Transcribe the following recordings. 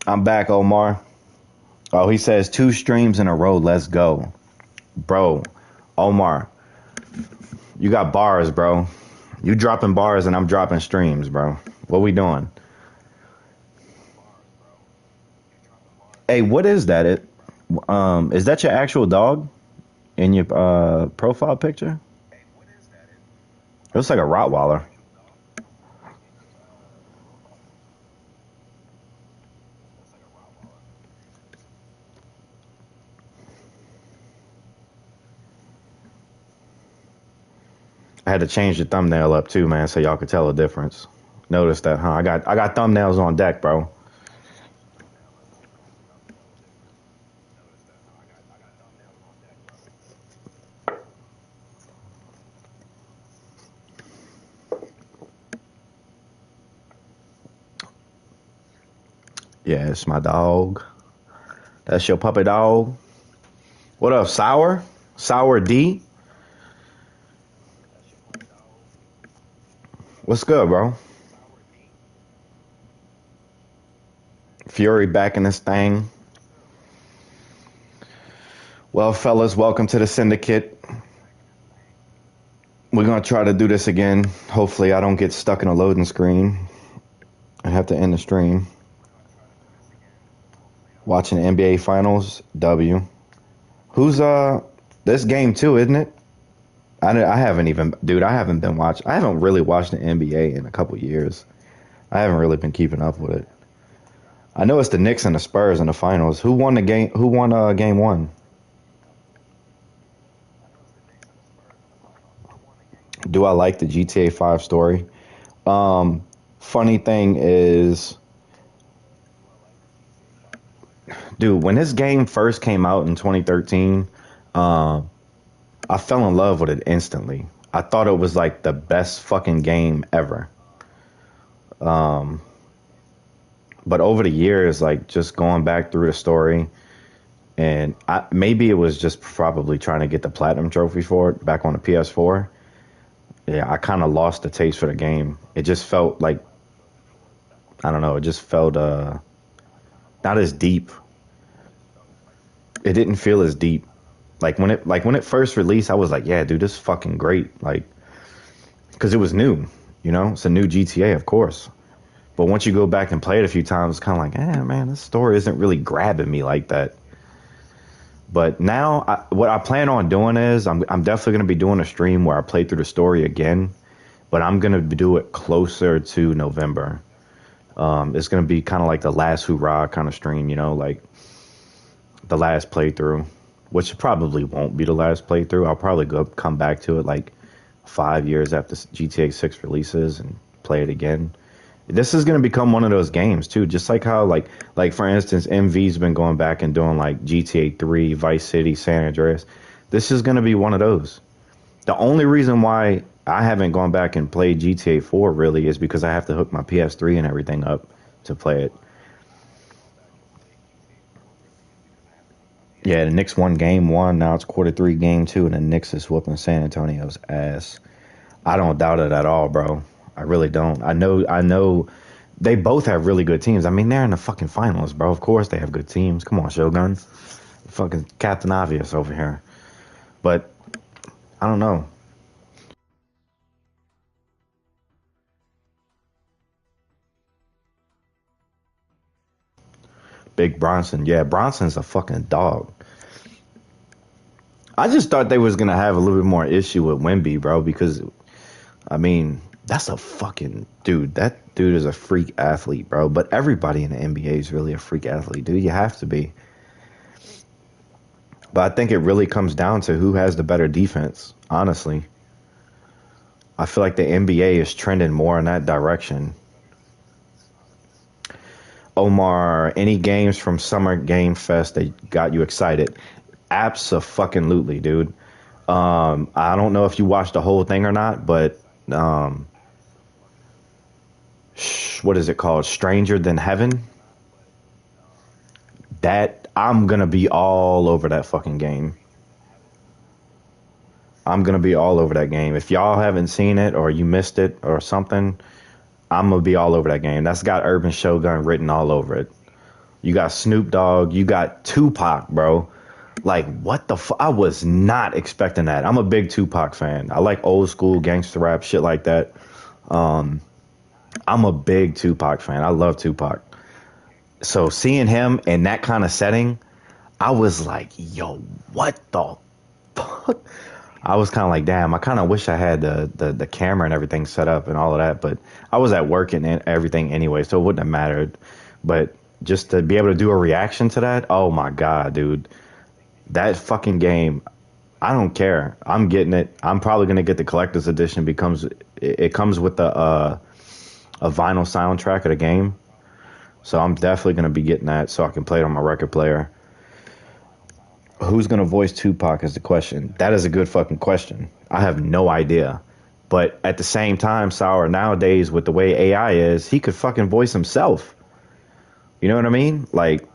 I'm back, Omar. Oh, he says 2 streams in a row. Let's go. Bro, Omar, you got bars, bro. You dropping bars and I'm dropping streams, bro. What we doing? Hey, what is that? Is that your actual dog in your profile picture? It looks like a Rottweiler. I had to change the thumbnail up too, man, so y'all could tell the difference. Notice that, huh? I got thumbnails on deck, bro. Yeah, it's my dog. That's your puppy dog. What up, Sour? Sour D? What's good, bro? Fury back in this thing. Well, fellas, welcome to the syndicate. We're gonna try to do this again. Hopefully, I don't get stuck in a loading screen. I have to end the stream. Watching the NBA Finals. W. Who's this game too, isn't it? I haven't even, dude. I haven't been watching. I haven't really watched the NBA in a couple years. I haven't really been keeping up with it. I know it's the Knicks and the Spurs in the finals. Who won the game? Who won game one? Do I like the GTA 5 story? Funny thing is, dude, when this game first came out in 2013, I fell in love with it instantly. I thought it was like the best fucking game ever. But over the years, like just going back through the story, and maybe it was just probably trying to get the platinum trophy for it back on the PS4. Yeah, I kind of lost the taste for the game. It just felt like, I don't know. It just felt not as deep. It didn't feel as deep. Like when it first released, I was like, yeah, dude, this is fucking great. Like, because it was new. It's a new GTA, of course. But once you go back and play it a few times, it's kind of like, man, this story isn't really grabbing me like that. But now, what I plan on doing is I'm definitely going to be doing a stream where I play through the story again, but I'm going to do it closer to November. It's going to be kind of like the last hurrah kind of stream, like the last playthrough, which probably won't be the last playthrough. I'll probably come back to it like 5 years after GTA 6 releases and play it again. This is going to become one of those games too, just like how like for instance, MV's been going back and doing like GTA 3, Vice City, San Andreas. This is going to be one of those. The only reason why I haven't gone back and played GTA 4 really is because I have to hook my PS3 and everything up to play it. Yeah, the Knicks won game one. Now it's quarter three, game two, and the Knicks is whooping San Antonio's ass. I don't doubt it at all, bro. I really don't. I know they both have really good teams. I mean, they're in the fucking finals, bro. Of course they have good teams. Come on, Shogun. Fucking Captain Obvious over here. But I don't know. Big Bronson. Yeah, Bronson's a fucking dog. I just thought they was gonna have a little bit more issue with Wemby, bro, because I mean, that's a fucking dude. That dude is a freak athlete, bro. But everybody in the NBA is really a freak athlete, dude. You have to be. But I think it really comes down to who has the better defense, honestly. I feel like the NBA is trending more in that direction. Omar, any games from Summer Game Fest that got you excited? Abso-fucking-lutely, dude. I don't know if you watched the whole thing or not, but um, what is it called? Stranger Than Heaven? That I'm gonna be all over that fucking game. I'm gonna be all over that game. If y'all haven't seen it or you missed it or something, I'm gonna be all over that game. That's got Urban Shogun written all over it. You got Snoop Dogg. You got Tupac, bro. Like, what the I was not expecting that. I'm a big Tupac fan. I like old school gangster rap, shit like that. I'm a big Tupac fan. I love Tupac. So seeing him in that kind of setting, I was like, yo, what the fuck? I was kind of like, damn, I kind of wish I had the camera and everything set up and all of that, but I was at work and everything anyway, so it wouldn't have mattered. But just to be able to do a reaction to that, oh my God, dude. That fucking game, I don't care. I'm getting it. I'm probably gonna get the collector's edition because it comes with a vinyl soundtrack of the game. So I'm definitely gonna be getting that so I can play it on my record player. Who's gonna voice Tupac is the question. That is a good fucking question. I have no idea. But at the same time, Sour, nowadays with the way AI is, he could fucking voice himself. You know what I mean? Like,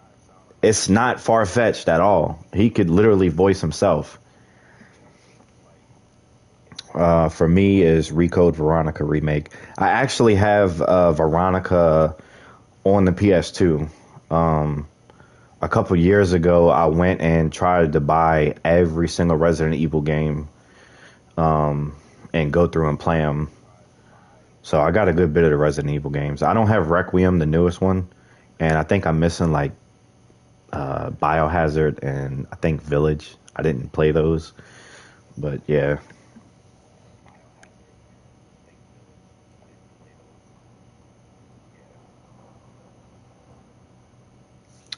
it's not far fetched at all. He could literally voice himself. For me, is Recode Veronica remake. I actually have Veronica on the PS2. A couple years ago, I went and tried to buy every single Resident Evil game and go through and play them. So I got a good bit of the Resident Evil games. I don't have Requiem, the newest one, and I think I'm missing like Biohazard and I think Village. I didn't play those, but yeah.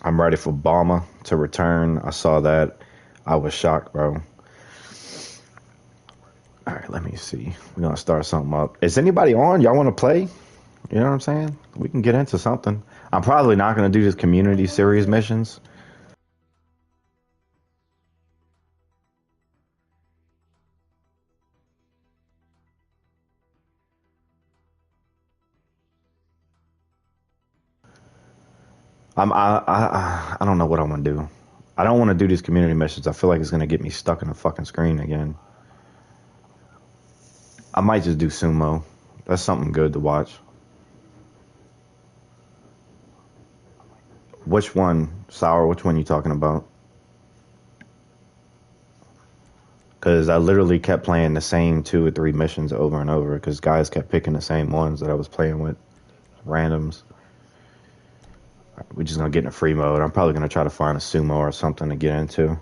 I'm ready for Balma to return. I saw that. I was shocked, bro. All right, let me see. We're gonna start something up. Is anybody on? Y'all want to play? You know what I'm saying? We can get into something. I'm probably not gonna do this community series missions. I don't know what I want to do. I don't want to do these community missions. I feel like it's gonna get me stuck in a fucking screen again. I might just do sumo. That's something good to watch. Which one, Sour? Which one you talking about? Because I literally kept playing the same 2 or 3 missions over and over because guys kept picking the same ones that I was playing with, randoms. We're just gonna get in a free mode. I'm probably gonna try to find a sumo or something to get into.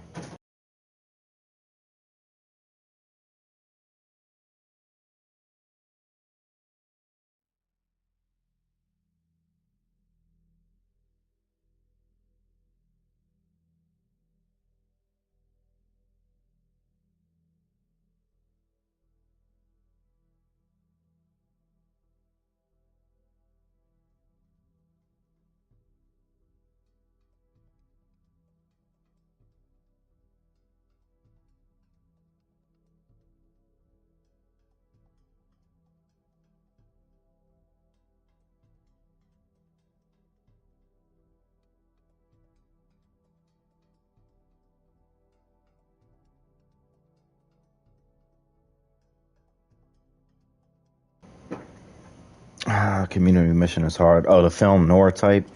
Community mission is hard. Oh, the film Noir type.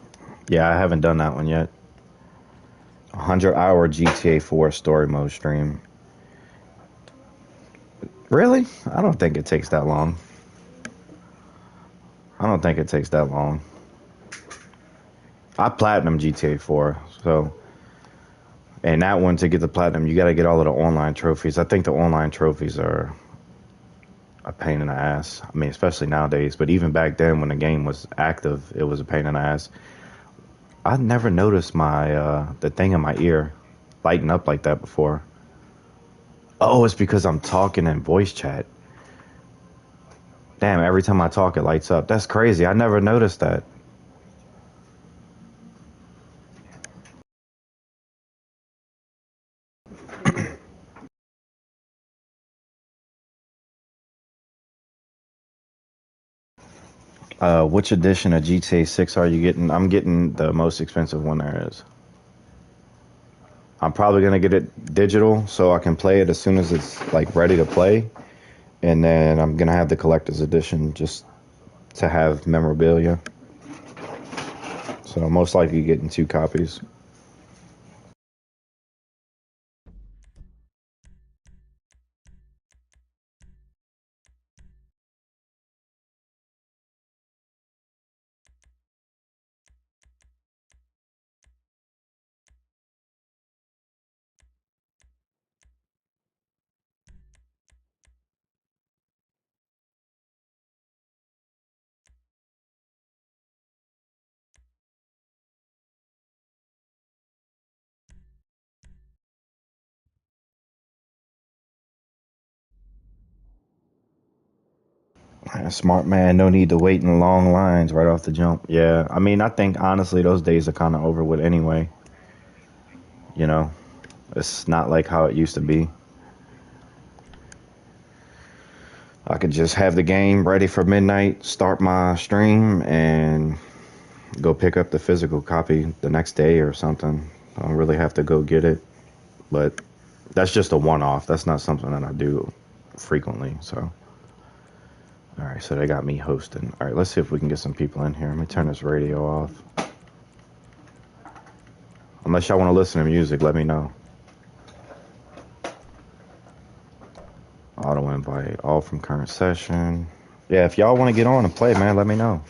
Yeah, I haven't done that one yet. 100-hour GTA 4 story mode stream. Really? I don't think it takes that long. I don't think it takes that long. I platinum GTA 4, so and that one to get the platinum, you got to get all of the online trophies. I think the online trophies are a pain in the ass. I mean, especially nowadays, but even back then when the game was active, it was a pain in the ass. I never noticed my the thing in my ear lighting up like that before. Oh, it's because I'm talking in voice chat. Damn, every time I talk, it lights up. That's crazy. I never noticed that. Which edition of GTA 6 are you getting? I'm getting the most expensive one there is. I'm probably gonna get it digital so I can play it as soon as it's like ready to play, and then I'm gonna have the collector's edition just to have memorabilia. So most likely getting 2 copies. Smart man, no need to wait in long lines right off the jump. Yeah, I mean, I think honestly those days are kind of over with anyway. You know, it's not like how it used to be. I could just have the game ready for midnight, start my stream, and go pick up the physical copy the next day or something. I don't really have to go get it, but that's just a one-off. That's not something that I do frequently. So, all right, so they got me hosting. All right, let's see if we can get some people in here. Let me turn this radio off. Unless y'all want to listen to music, let me know. Auto invite, all from current session. Yeah, if y'all want to get on and play, man, let me know.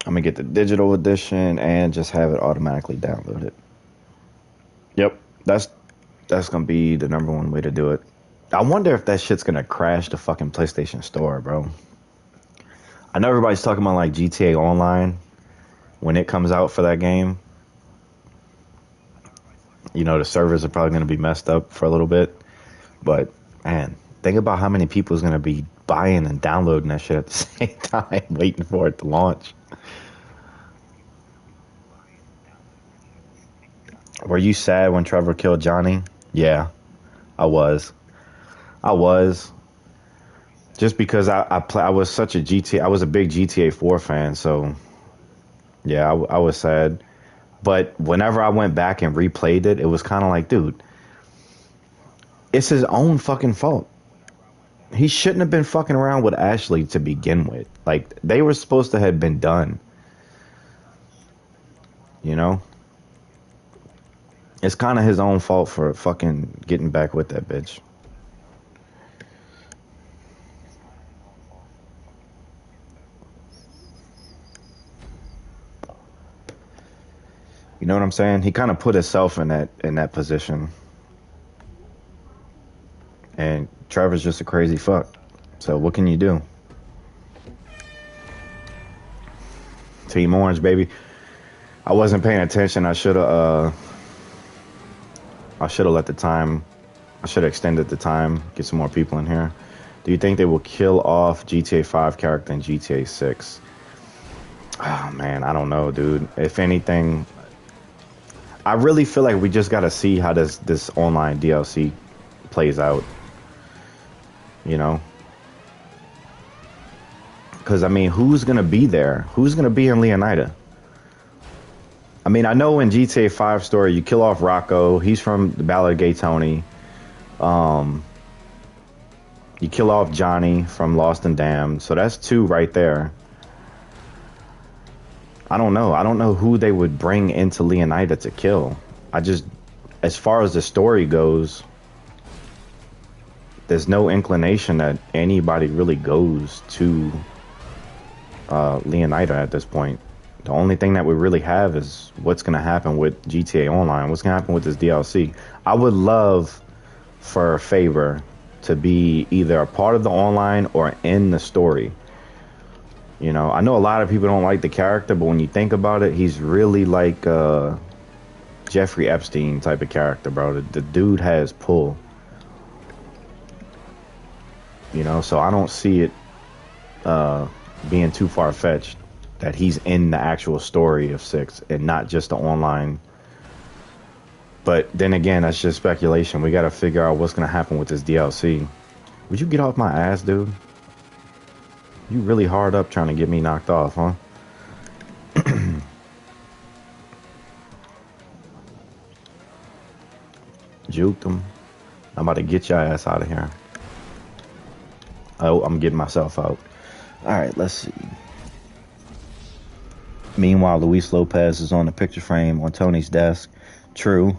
I'm gonna get the digital edition and just have it automatically downloaded. Yep, that's gonna be the #1 way to do it. I wonder if that shit's gonna crash the fucking PlayStation Store, bro. I know everybody's talking about like GTA Online when it comes out for that game. You know, the servers are probably gonna be messed up for a little bit, but man, think about how many people is gonna be buying and downloading that shit at the same time, waiting for it to launch. Were you sad when Trevor killed Johnny? Yeah, I was. I was. Just because I was such a GTA, I was a big GTA 4 fan, so yeah, I was sad. But whenever I went back and replayed it, it was kind of like, dude, it's his own fucking fault. He shouldn't have been fucking around with Ashley to begin with. Like, they were supposed to have been done, you know? It's kind of his own fault for fucking getting back with that bitch. You know what I'm saying? He kind of put himself in that position. And Trevor's just a crazy fuck. So what can you do? Team Orange, baby. I wasn't paying attention. I should have let the time. I should have extended the time. Get some more people in here. Do you think they will kill off GTA 5 character in GTA 6? Oh man, I don't know, dude. If anything, I really feel like we just gotta see how this online DLC plays out. You know, because I mean, who's gonna be there? Who's gonna be in Leonida? I mean, I know in GTA 5 story, you kill off Rocco. He's from the Ballad of Gay Tony. You kill off Johnny from Lost and Damned. So that's 2 right there. I don't know. I don't know who they would bring into Leonida to kill. As far as the story goes, there's no inclination that anybody really goes to Leonida at this point. The only thing that we really have is what's going to happen with GTA Online. What's going to happen with this DLC. I would love for Favor to be either a part of the online or in the story. You know, I know a lot of people don't like the character, but when you think about it, he's really like Jeffrey Epstein type of character, bro. The dude has pull. You know, so I don't see it being too far-fetched that he's in the actual story of 6 and not just the online. But then again, that's just speculation. We got to figure out what's going to happen with this DLC. Would you get off my ass, dude? You really hard up trying to get me knocked off, huh? Juked him. I'm about to get your ass out of here. Oh, I'm getting myself out. All right, let's see. Meanwhile, Luis Lopez is on the picture frame on Tony's desk. True.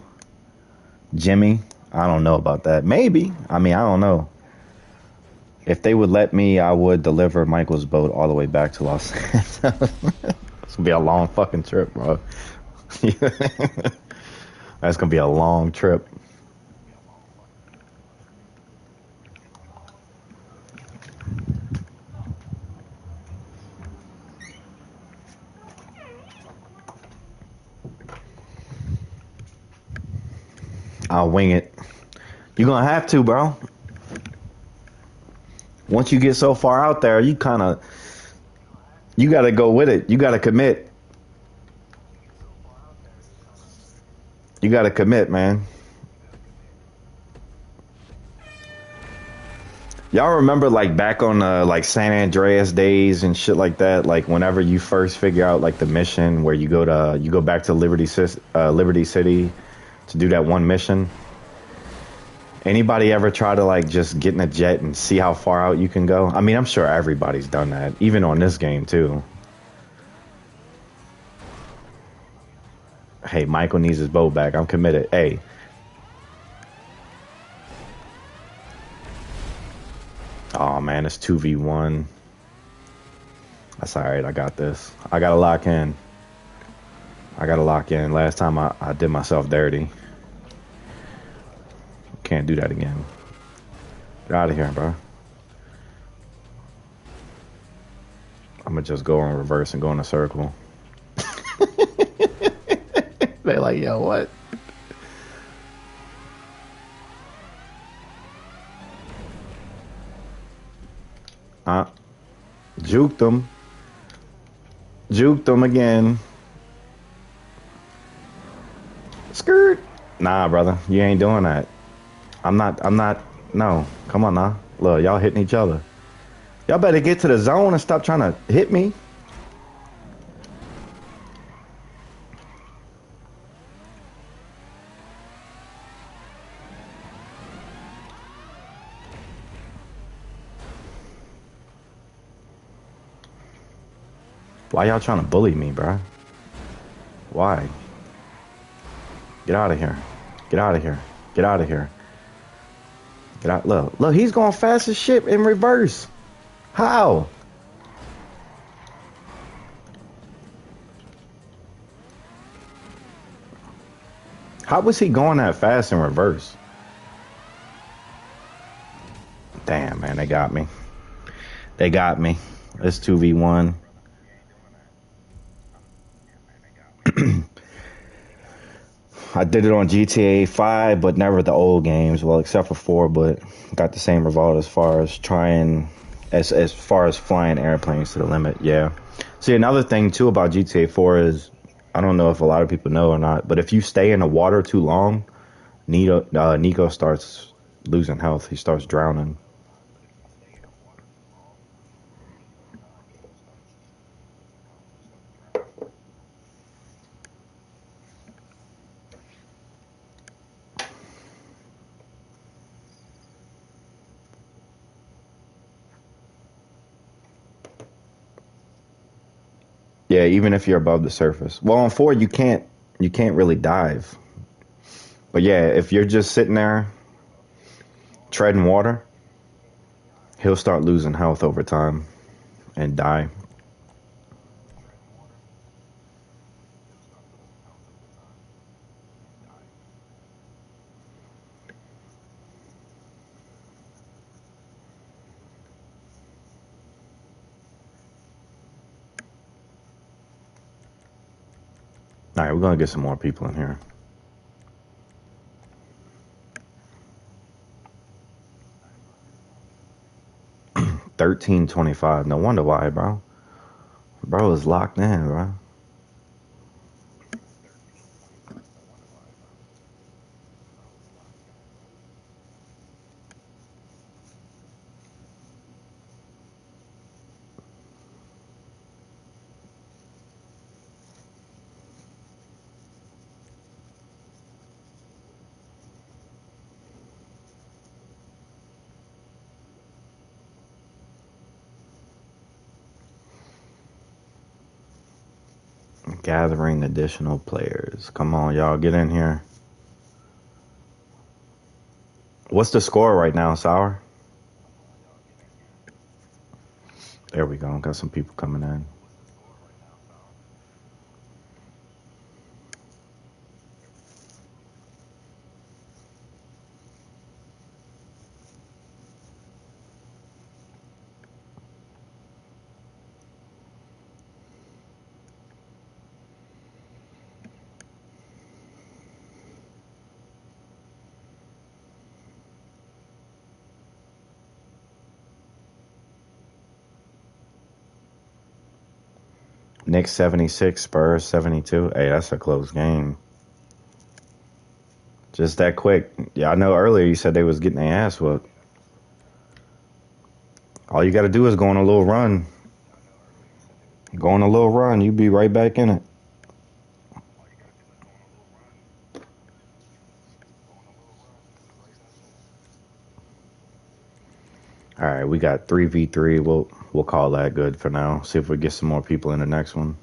Jimmy, I don't know about that. Maybe. I mean, I don't know. If they would let me, I would deliver Michael's boat all the way back to Los Angeles. It's gonna be a long fucking trip, bro. That's gonna be a long trip. I'll wing it. You're gonna have to, bro. Once you get so far out there, you gotta go with it. You gotta commit. You gotta commit, man. Y'all remember like back on like San Andreas days and shit like that? Like whenever you first figure out like the mission where you go back to Liberty City to do that one mission. Anybody ever try to like just get in a jet and see how far out you can go? I mean, I'm sure everybody's done that, even on this game too. Hey, Michael needs his boat back. I'm committed. Hey. Oh man, it's 2v1. That's all right. I got this. I gotta lock in. Last time I did myself dirty. Can't do that again. Get out of here, bro. I'm gonna just go in reverse and go in a circle. They like, yo, what? Juked them. Juked them again. Skirt. Nah, brother, you ain't doing that. I'm not, no. Come on now. Look, y'all hitting each other. Y'all better get to the zone and stop trying to hit me. Why y'all trying to bully me, bro? Why? Get out of here. Get out of here. Get out of here. Get out. Look, he's going fast as shit in reverse. How? How was he going that fast in reverse? Damn, man, they got me. They got me. It's 2v1. I did it on GTA 5, but never the old games. Well, except for 4, but got the same result as far as as far as flying airplanes to the limit. Yeah. See, another thing too about GTA 4 is, I don't know if a lot of people know or not, but if you stay in the water too long, Nico starts losing health. He starts drowning. Yeah, even if you're above the surface. Well, on 4 you can't really dive. But yeah, if you're just sitting there treading water, he'll start losing health over time and die. All right, we're gonna get some more people in here. 1325. No wonder why, bro. Bro is locked in, bro. Gathering additional players. Come on, y'all, get in here. What's the score right now, Sour? There we go. Got some people coming in. Knicks 76, Spurs 72. Hey, that's a close game. Just that quick. Yeah, I know earlier you said they was getting their ass whooped. All you got to do is go on a little run. Go on a little run. You be right back in it. All right, we got 3v3. We'll call that good for now. See if we get some more people in the next one.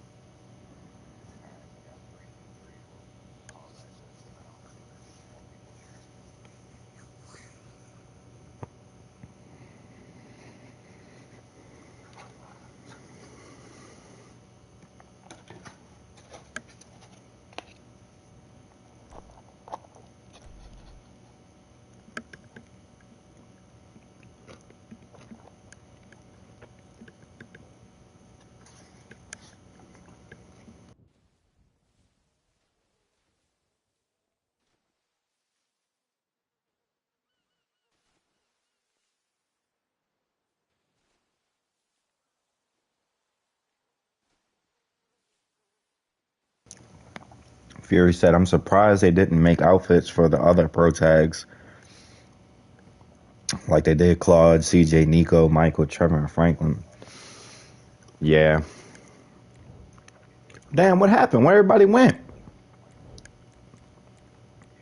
Fury said, I'm surprised they didn't make outfits for the other pro tags like they did Claude, CJ, Nico, Michael, Trevor, and Franklin. Yeah. Damn, what happened? Where everybody went?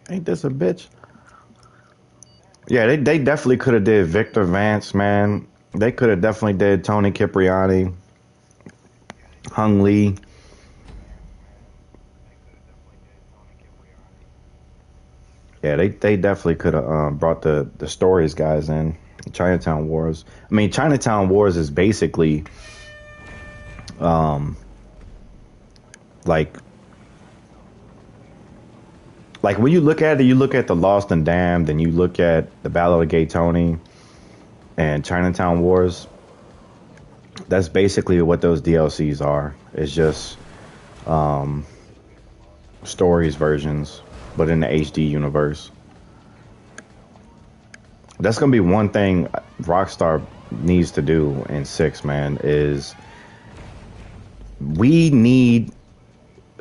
Ain't this a bitch? Yeah, they definitely could have did Victor Vance, man. They could have definitely did Tony Cipriani, Hung Lee. Yeah, they definitely could have brought the stories guys in. Chinatown Wars. I mean, Chinatown Wars is basically um like when you look at it, you look at the Lost and Damned, and you look at the Battle of Gay Tony and Chinatown Wars. That's basically what those DLCs are. It's just stories versions, but in the HD universe. That's gonna be one thing Rockstar needs to do in 6, man, is we need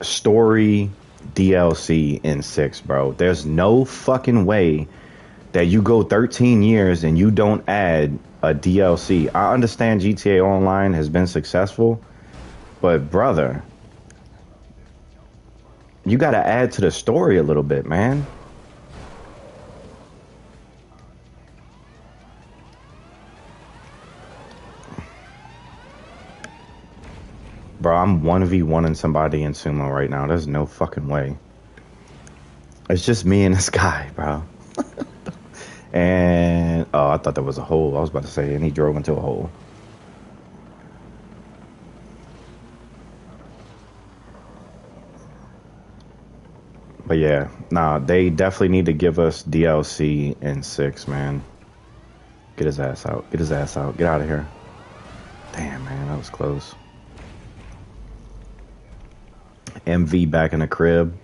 story DLC in 6, bro. There's no fucking way that you go 13 years and you don't add a DLC. I understand GTA Online has been successful, but brother, you got to add to the story a little bit, man. Bro, I'm 1v1ing somebody in sumo right now. There's no fucking way. It's just me and this guy, bro. And oh, I thought that was a hole. I was about to say, and he drove into a hole. But yeah, nah, they definitely need to give us DLC in 6, man. Get his ass out. Get his ass out. Get out of here. Damn, man, that was close. MV back in the crib.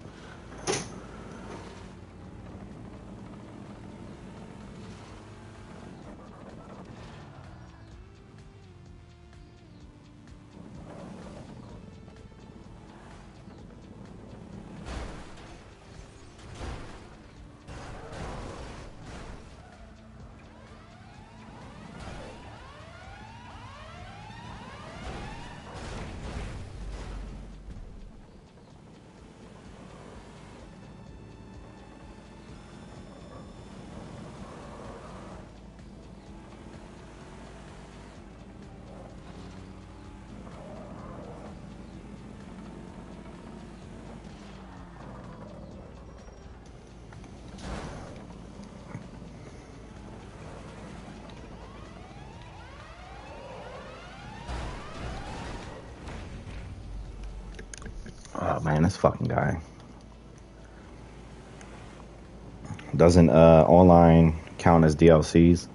Man, this fucking guy. Doesn't online count as DLCs?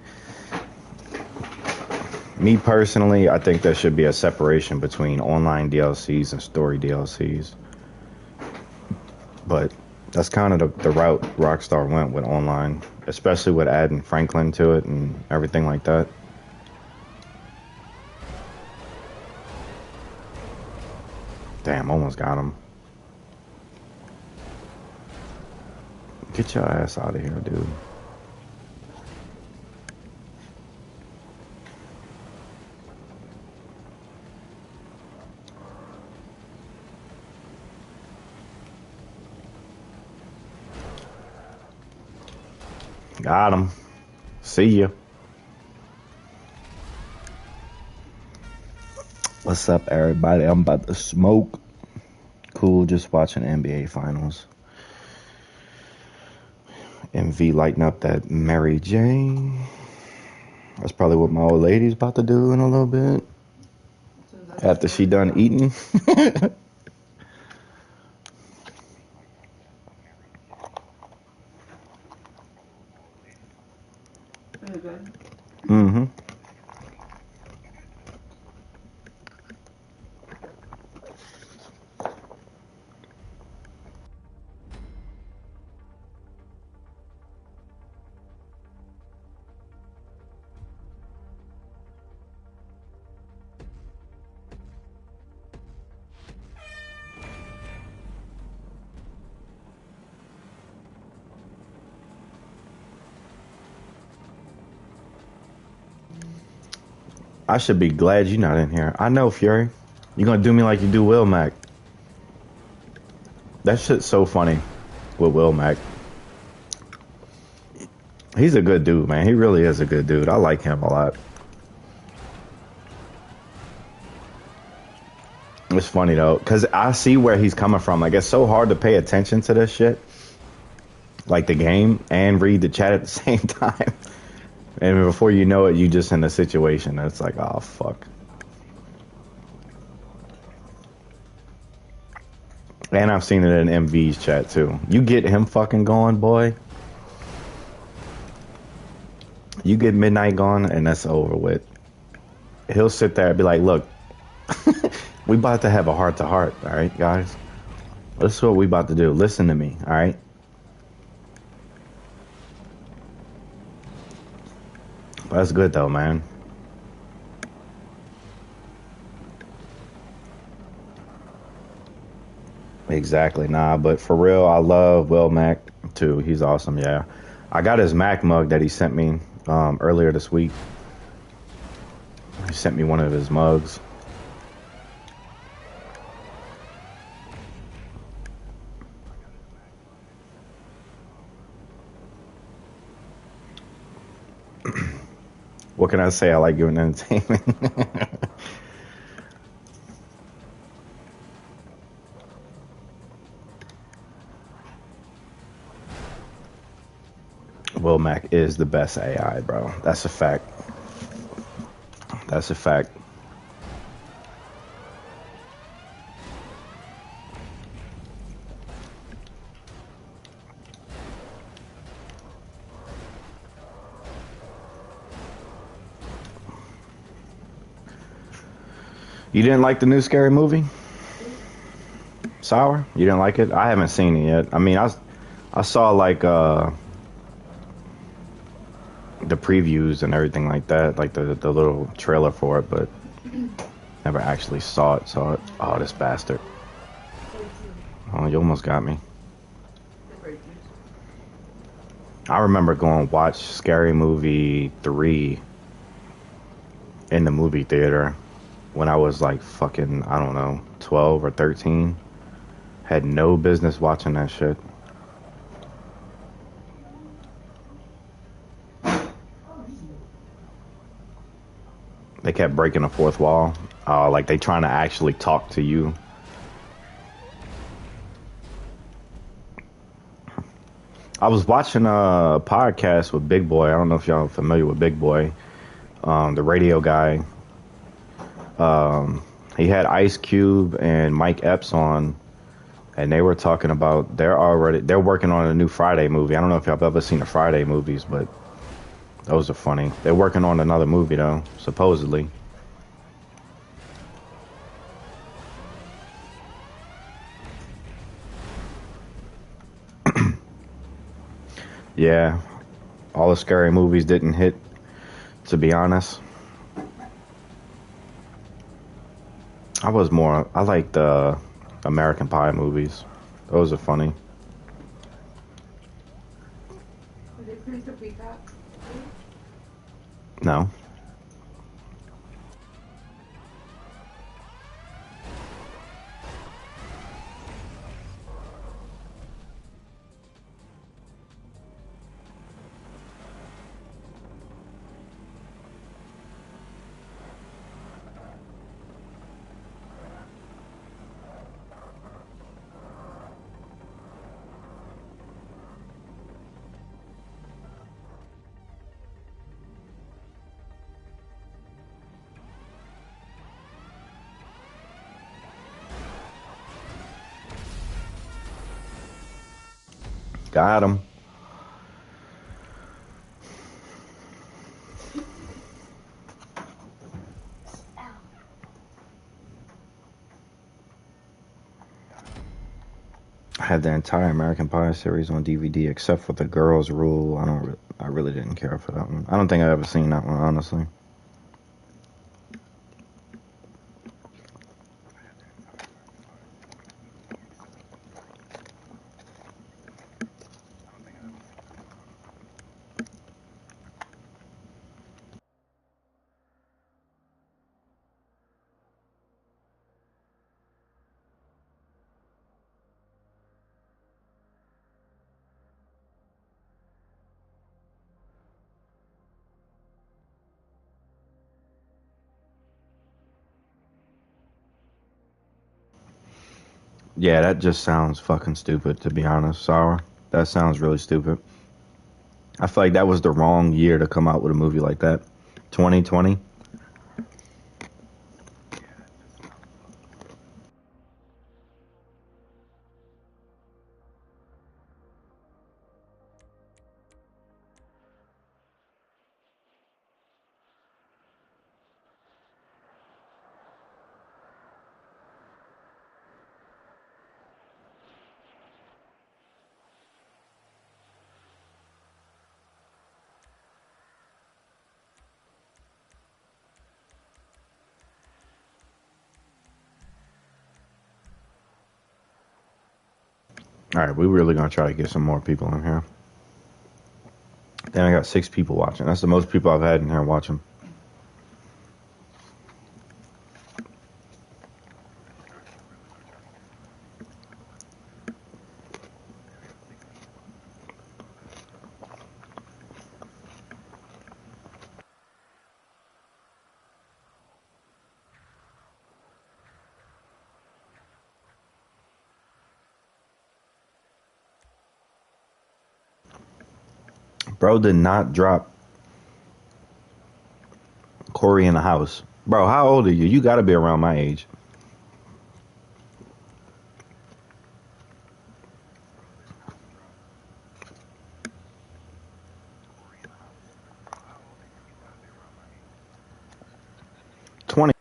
Me personally, I think there should be a separation between online DLCs and story DLCs. But that's kind of the route Rockstar went with online, especially with adding Franklin to it and everything like that. Damn, almost got him. Get your ass out of here, dude. Got him. See ya. What's up, everybody? I'm about to smoke. Cool, just watching NBA Finals. MV lighting up that Mary Jane. That's probably what my old lady's about to do in a little bit. After she done eating. Mm-hmm. I should be glad you're not in here. I know, Fury. You're gonna do me like you do Will Mac. That shit's so funny with Will Mac. He's a good dude, man. He really is a good dude. I like him a lot. It's funny though, because I see where he's coming from. Like, it's so hard to pay attention to this shit, like the game, and read the chat at the same time. And before you know it, you just in a situation that's like, oh, fuck. And I've seen it in MV's chat, too. You get him fucking going, boy. You get Midnight gone, and that's over with. He'll sit there and be like, look, we about to have a heart-to-heart, all right, guys? This is what we about to do. Listen to me, all right? That's good, though, man. Exactly, nah, but for real, I love Will Mac, too. He's awesome, yeah. I got his Mac mug that he sent me earlier this week. He sent me one of his mugs. What can I say? I like giving entertainment. Will Mac is the best AI, bro. That's a fact. That's a fact. You didn't like the new Scary Movie? Sour? You didn't like it? I haven't seen it yet. I mean, I saw like the previews and everything like that, like the little trailer for it, but never actually saw it. Oh, this bastard. Oh, you almost got me. I remember going to watch Scary Movie 3 in the movie theater when I was like fucking, I don't know, 12 or 13. Had no business watching that shit. They kept breaking the fourth wall. Like they trying to actually talk to you. I was watching a podcast with Big Boy. I don't know if y'all are familiar with Big Boy, the radio guy. He had Ice Cube and Mike Epps on, and they were talking about they're working on a new Friday movie. I don't know if y'all have ever seen the Friday movies, but those are funny. They're working on another movie though, supposedly. Yeah, all the scary movies didn't hit, to be honest. I like the American Pie movies. Those are funny. No. Got him. I had the entire American Pie series on DVD except for the Girls Rule. I really didn't care for that one. I don't think I've ever seen that one, honestly. Yeah, that just sounds fucking stupid, to be honest. Sour. That sounds really stupid. I feel like that was the wrong year to come out with a movie like that. 2020. All right, we really gonna try to get some more people in here. Then I got 6 people watching. That's the most people I've had in here watching. Bro did not drop Corey in the house. Bro, how old are you? You gotta be around my age. Twenty.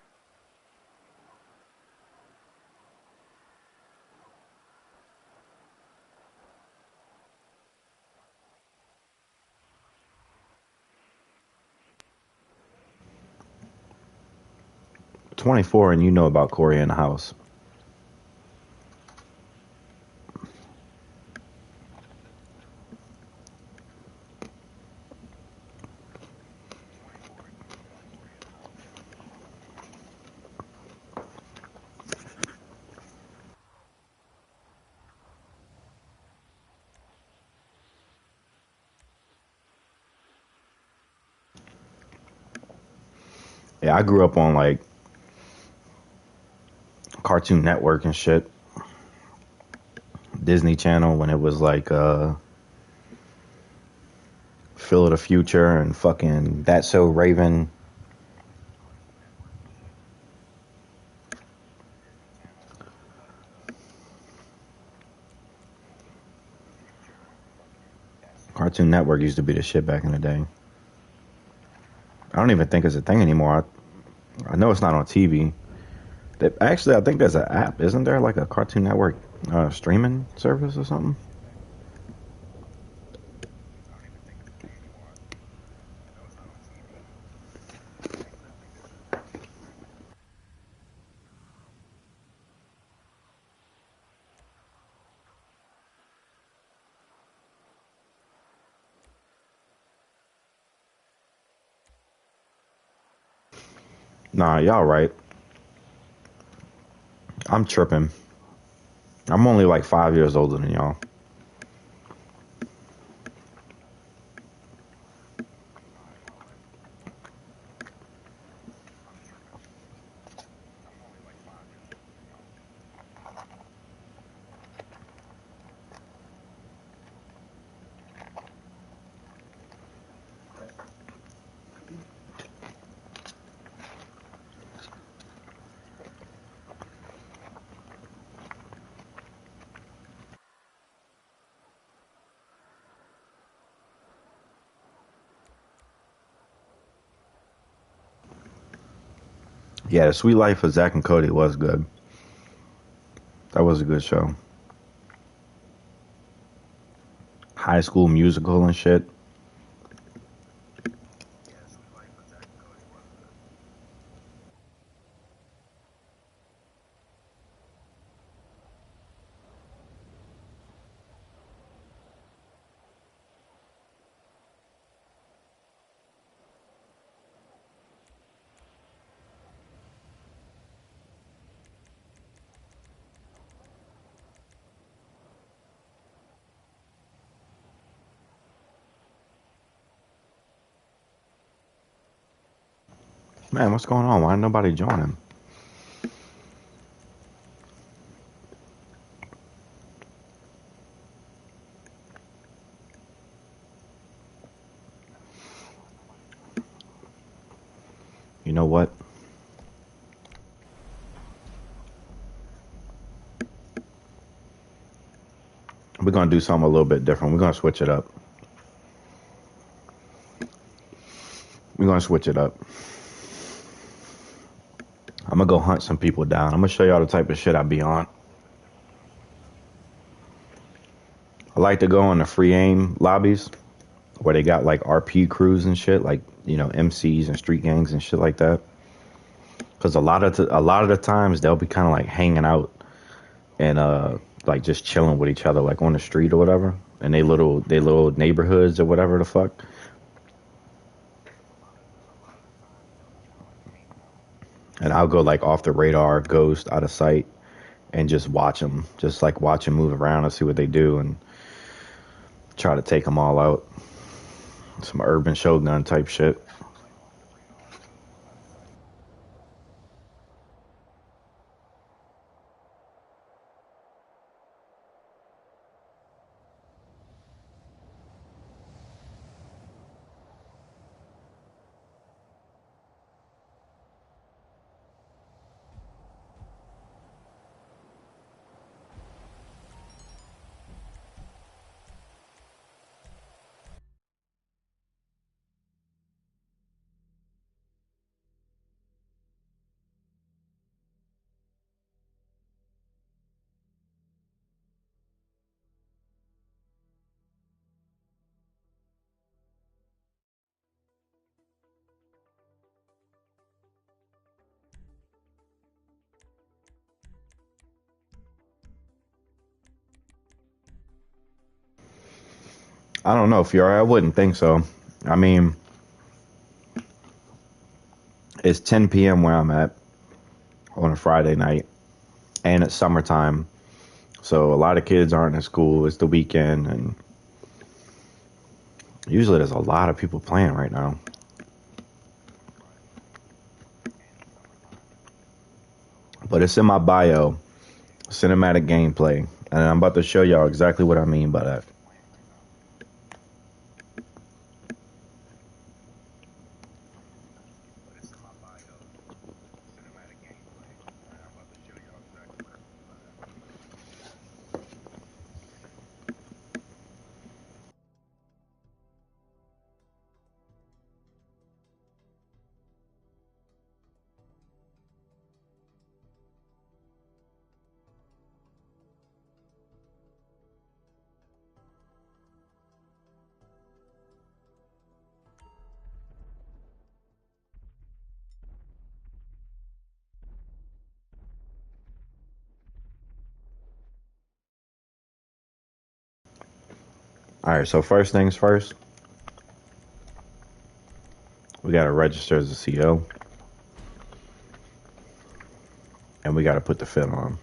24 and you know about Corey in the house. Yeah, I grew up on like Cartoon Network and shit. Disney Channel when it was like Phil of the Future and fucking That's So Raven. Cartoon Network used to be the shit back in the day. I don't even think it's a thing anymore. I know it's not on TV. Actually, I think there's an app. Isn't there like a Cartoon Network streaming service or something? Nah, y'all right. I'm tripping. I'm only like 5 years older than y'all. Yeah, The Sweet Life of Zach and Cody was good. That was a good show. High School Musical and shit. Man, what's going on? Why ain't nobody joining? You know what? We're gonna do something a little bit different. We're gonna switch it up. We're gonna switch it up. I'm gonna go hunt some people down. I'm gonna show y'all the type of shit I be on. I like to go in the free aim lobbies where they got like RP crews and shit, like MCs and street gangs and shit like that. Because a lot of the times they'll be kind of like hanging out and like just chilling with each other, like on the street or whatever, and they little neighborhoods or whatever the fuck. And I'll go like off the radar, ghost out of sight, and just watch them, just like watch them move around and see what they do, and try to take them all out. Some urban shogun type shit. I don't know, Fiore. I wouldn't think so. I mean, it's 10 p.m. where I'm at on a Friday night, and it's summertime, so a lot of kids aren't in school. It's the weekend, and usually there's a lot of people playing right now. But it's in my bio, cinematic gameplay, and I'm about to show y'all exactly what I mean by that. All right, so first things first, we got to register as a CO, and we got to put the fit on.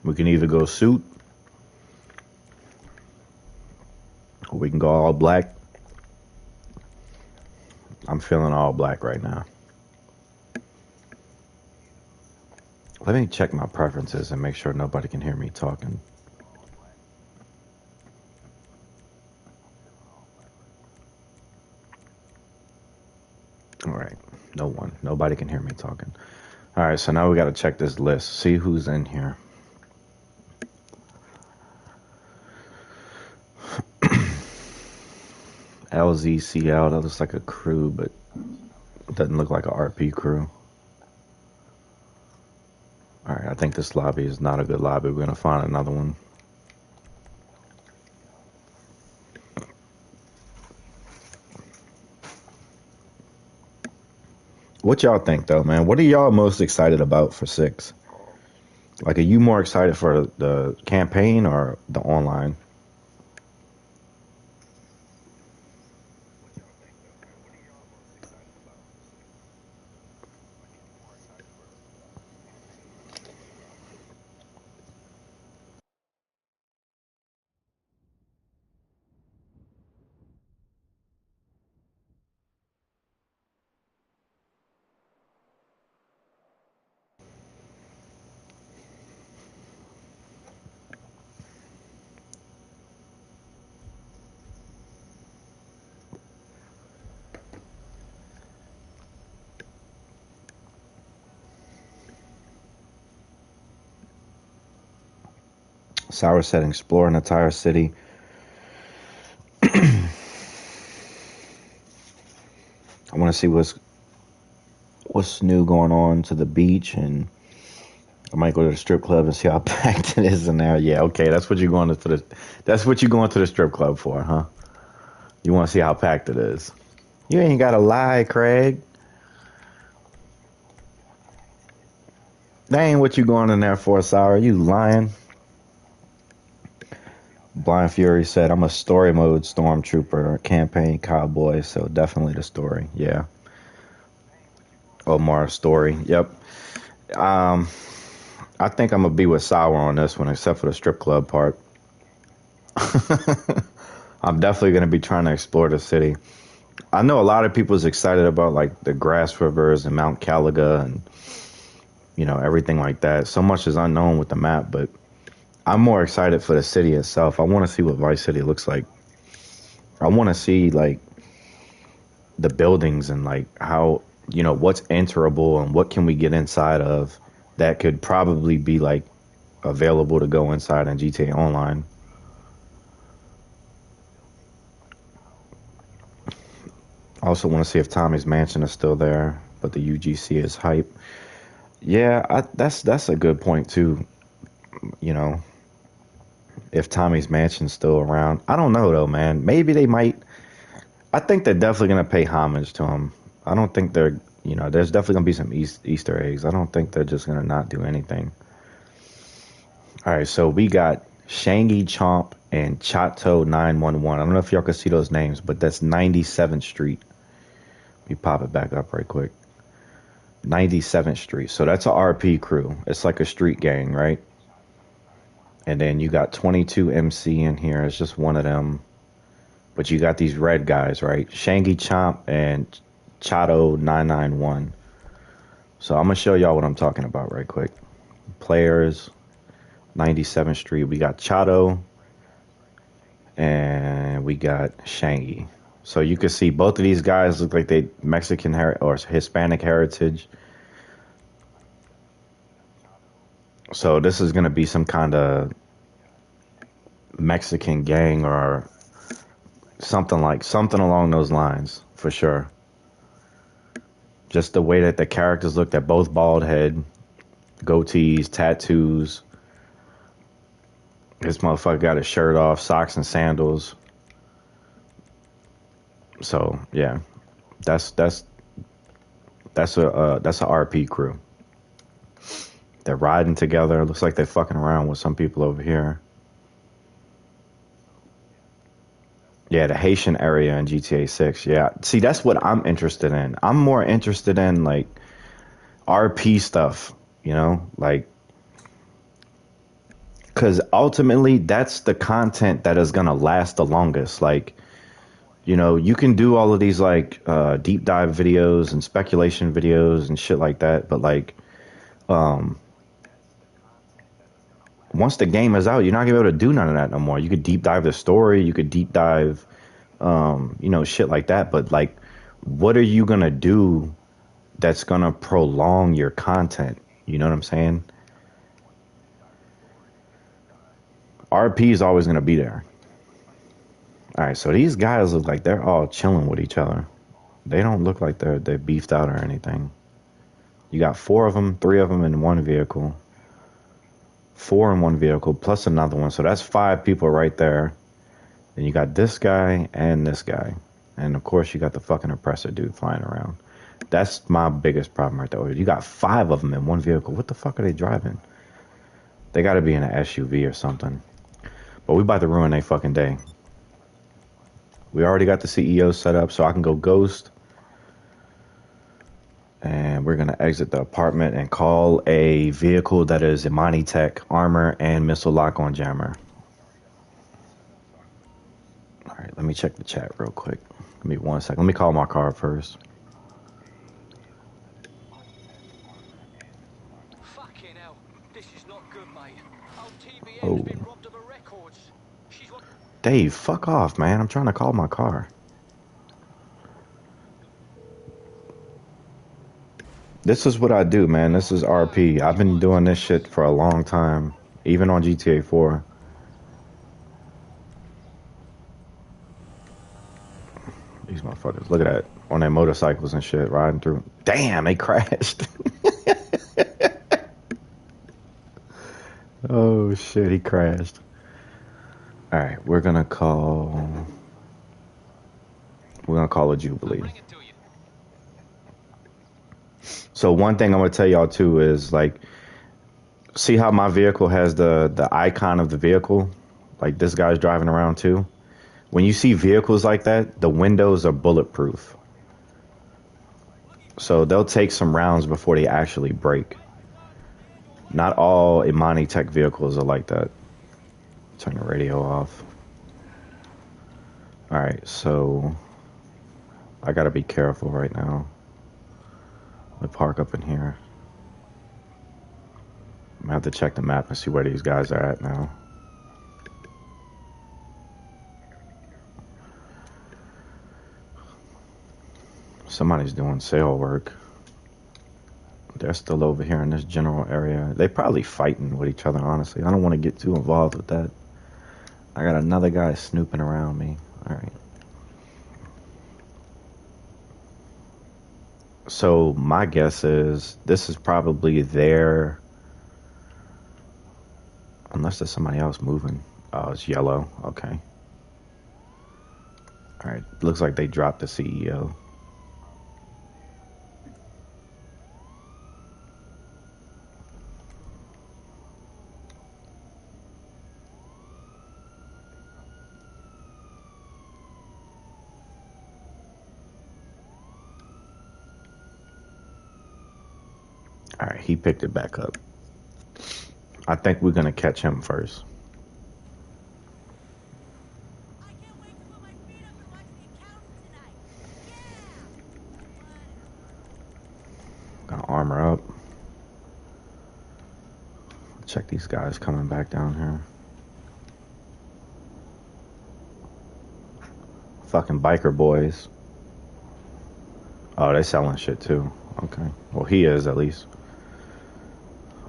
We can either go suit, or we can go all black. I'm feeling all black right now. Let me check my preferences and make sure nobody can hear me talking. All right, no one. Nobody can hear me talking. All right, so now we got to check this list, see who's in here. LZCL, that looks like a crew, but it doesn't look like a RP crew. All right, I think this lobby is not a good lobby. We're going to find another one. What y'all think, though, man? What are y'all most excited about for 6? Like, are you more excited for the campaign or the online? Sour said explore an entire city. I want to see what's new going on to the beach, and I might go to the strip club and see how packed it is in there. Yeah, okay, that's what you're going to the. That's what you're going to the strip club for, huh? You want to see how packed it is. You ain't got to lie, Craig. That ain't what you going in there for, Sour. You lying. Blind Fury said, I'm a story mode stormtrooper, campaign cowboy, so definitely the story. Yeah. Omar story. Yep. Um, I think I'm gonna be with Sour on this one, except for the strip club part. I'm definitely gonna be trying to explore the city. I know a lot of people's excited about like the grass rivers and Mount Caliga and everything like that. So much is unknown with the map, but I'm more excited for the city itself. I want to see what Vice City looks like. I want to see like the buildings and like how what's enterable and what can we get inside of that could probably be like available to go inside in GTA Online. I also want to see if Tommy's Mansion is still there, but the UGC is hype. Yeah, that's a good point too. You know, if Tommy's Mansion's still around, I don't know though, man. Maybe they might. I think they're definitely gonna pay homage to him. I don't think they're. There's definitely gonna be some Easter eggs. I don't think they're just gonna not do anything. All right, so we got Shangy Chomp and Chato 911. I don't know if y'all can see those names, but that's 97th Street. Let me pop it back up right quick. 97th Street. So that's a RP crew. It's like a street gang, right? And then you got 22 MC in here. It's just one of them. But you got these red guys, right? Shangy Chomp and Chato 991. So I'm going to show y'all what I'm talking about right quick. Players, 97th Street. We got Chato and we got Shangy. So you can see both of these guys look like they Mexican or Hispanic heritage. So this is going to be some kind of Mexican gang or something along those lines for sure. Just the way that the characters look, they're both bald head, goatees, tattoos. This motherfucker got his shirt off, socks and sandals. So yeah, that's a RP crew. They're riding together. Looks like they're fucking around with some people over here. Yeah, the Haitian area in GTA 6. Yeah. See, that's what I'm interested in. I'm more interested in like RP stuff, you know? Like cuz ultimately that's the content that is going to last the longest. Like, you know, you can do all of these like deep dive videos and speculation videos and shit like that, but like um once the game is out, you're not gonna be able to do none of that no more. You could deep dive the story, you could deep dive, you know, shit like that. But like, what are you gonna do that's gonna prolong your content? You know what I'm saying? RP is always gonna be there. All right, so these guys look like they're all chilling with each other. They don't look like they're beefed out or anything. You got four of them, three of them in one vehicle, four in one vehicle, plus another one. So that's five people right there. Then you got this guy and this guy. And of course, you got the fucking oppressor dude flying around. That's my biggest problem right there. You got five of them in one vehicle. What the fuck are they driving? They got to be in an SUV or something. But we about to ruin their fucking day. We already got the CEO set up so I can go ghost. And we're going to exit the apartment and call a vehicle that is Imani Tech, armor, and missile lock-on jammer. All right, let me check the chat real quick. Give me 1 second. Let me call my car first. Fucking hell, this is not good, mate. Old TBM's Oh. been robbed of her records. Dave, fuck off, man. I'm trying to call my car. This is what I do, man. This is RP. I've been doing this shit for a long time, even on GTA 4. These motherfuckers, look at that. On their motorcycles and shit, riding through. Damn, they crashed. Oh, shit, he crashed. All right, we're gonna call a Jubilee. So one thing I'm gonna tell y'all too is like, see how my vehicle has the icon of the vehicle, like this guy's driving around too. When you see vehicles like that, the windows are bulletproof, so they'll take some rounds before they actually break. Not all Imani Tech vehicles are like that. Turn the radio off. All right, so I gotta be careful right now. Let me park up in here. I'm gonna have to check the map and see where these guys are at now. Somebody's doing sale work. They're still over here in this general area. They probably fighting with each other, honestly. I don't want to get too involved with that. I got another guy snooping around me. All right. So my guess is this is probably their... Unless there's somebody else moving. Oh, it's yellow. Okay. All right. Looks like they dropped the CEO. All right, he picked it back up. I think we're gonna catch him first. I can't wait to put my feet up and watch the accountant tonight. Yeah. Gonna armor up. Check these guys coming back down here. Fucking biker boys. Oh, they selling shit too. Okay. Well, he is at least.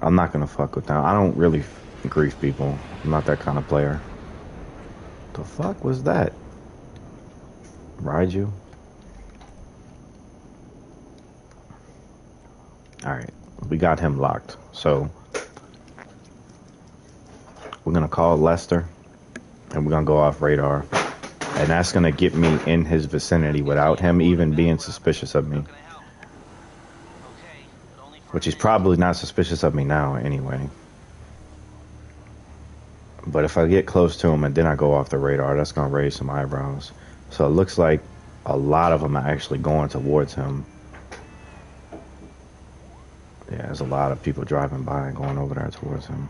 I'm not gonna fuck with them. I don't really grief people. I'm not that kind of player. The fuck was that? Ride you? Alright. We got him locked. So we're gonna call Lester and we're gonna go off radar. And that's gonna get me in his vicinity without him even being suspicious of me. Which he's probably not suspicious of me now anyway. But if I get close to him and then I go off the radar, that's gonna raise some eyebrows. So it looks like a lot of them are actually going towards him. Yeah, there's a lot of people driving by and going over there towards him.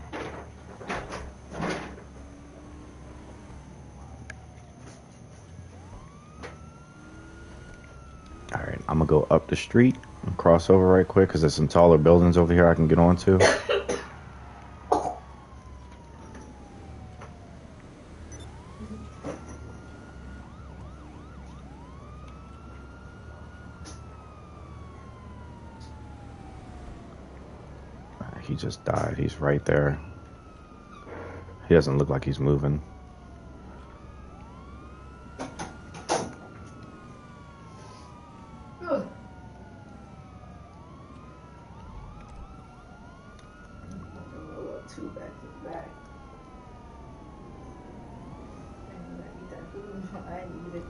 All right, I'm gonna go up the street and cross over right quick because there's some taller buildings over here I can get onto. He just died. He's right there. He doesn't look like he's moving. Two back to back. And I eat that food. I eat it.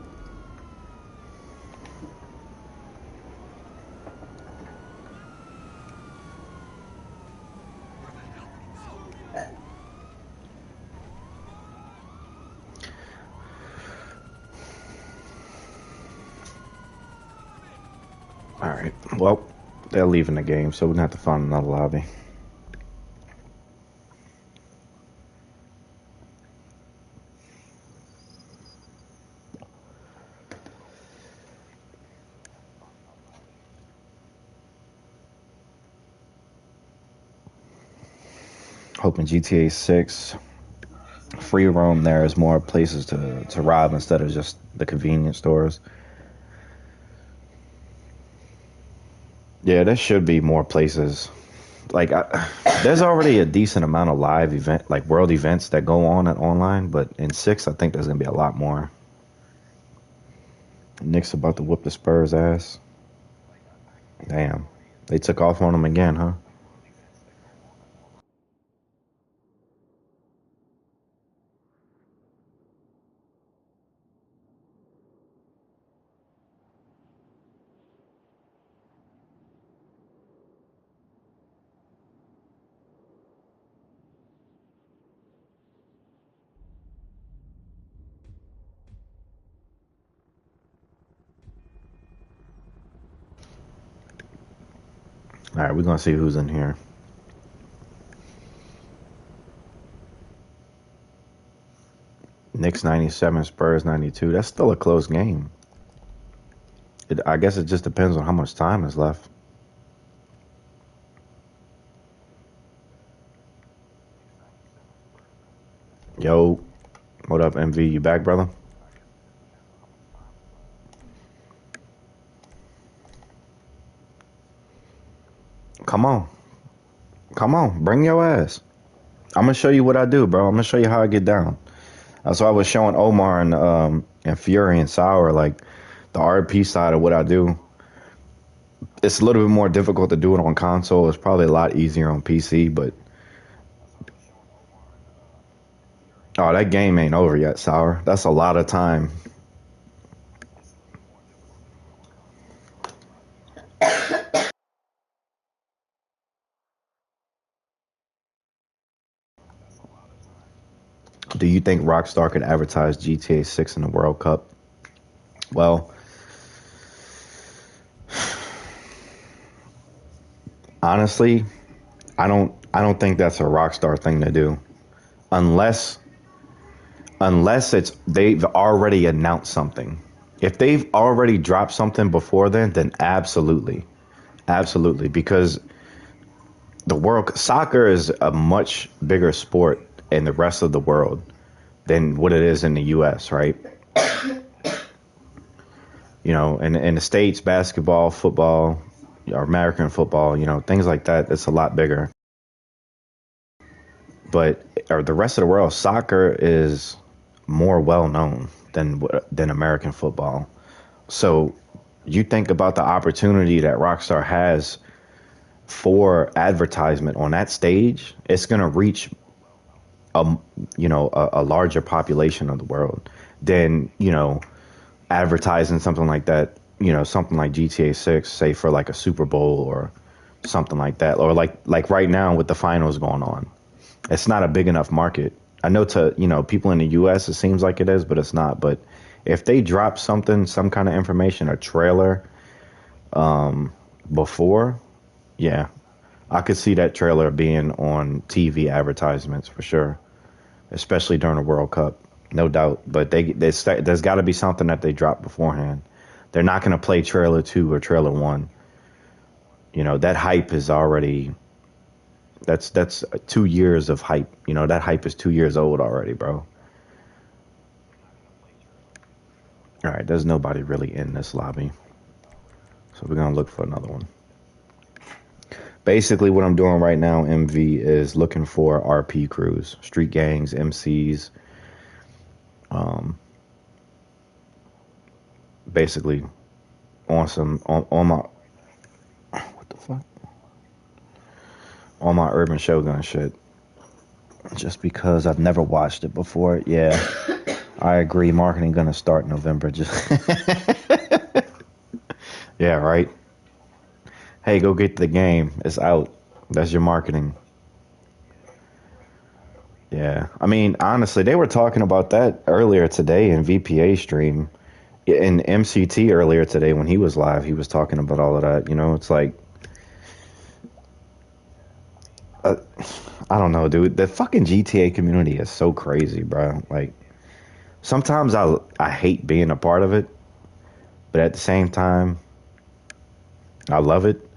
All right. Well, they're leaving the game, so we're gonna have to find another lobby. Hoping GTA 6 free roam there is more places to rob instead of just the convenience stores. Yeah, there should be more places. Like, there's already a decent amount of live event, like world events that go on at online, but in 6, I think there's gonna be a lot more. Nick's about to whoop the Spurs ass. Damn, they took off on him again, huh? All right, we're gonna see who's in here. Knicks 97, Spurs 92. That's still a close game. I guess it just depends on how much time is left. Yo, what up, MV? You back, brother? Come on. Come on. Bring your ass. I'm going to show you what I do, bro. I'm going to show you how I get down. So I was showing Omar and Fury and Sour, like, the RP side of what I do. It's a little bit more difficult to do it on console. It's probably a lot easier on PC, but... Oh, that game ain't over yet, Sour. That's a lot of time. Do you think Rockstar could advertise GTA 6 in the World Cup? Well, honestly, I don't think that's a Rockstar thing to do. Unless it's they've already announced something. If they've already dropped something before then absolutely. Absolutely, because the world soccer is a much bigger sport in the rest of the world than what it is in the US, right? You know, in the States, basketball, football, or American football, you know, things like that, it's a lot bigger. But or the rest of the world, soccer is more well known than American football. So you think about the opportunity that Rockstar has for advertisement on that stage, it's going to reach a larger population of the world than, advertising something like that, something like GTA 6, say for like a Super Bowl or something like that, or like right now with the finals going on. It's not a big enough market. I know to, people in the US it seems like it is, but it's not. But if they drop something, some kind of information, a trailer, before, yeah, I could see that trailer being on TV advertisements for sure, especially during the World Cup, no doubt. But there's got to be something that they drop beforehand. They're not going to play trailer 2 or trailer 1. That hype is already, that's 2 years of hype. That hype is 2 years old already, bro. All right, there's nobody really in this lobby, so we're gonna look for another one. Basically, what I'm doing right now, MV, is looking for RP crews, street gangs, MCs. Um, basically, on my what the fuck, on my Urban Shogun shit. Just because I've never watched it before, yeah, I agree. Marketing gonna start November. Just yeah, right. Hey, go get the game. It's out. That's your marketing. Yeah, I mean, honestly, they were talking about that earlier today in VPA stream, in MCT earlier today when he was live. He was talking about all of that. It's like, uh, I don't know, dude. The fucking GTA community is so crazy, bro. Like, sometimes I hate being a part of it, but at the same time, I love it.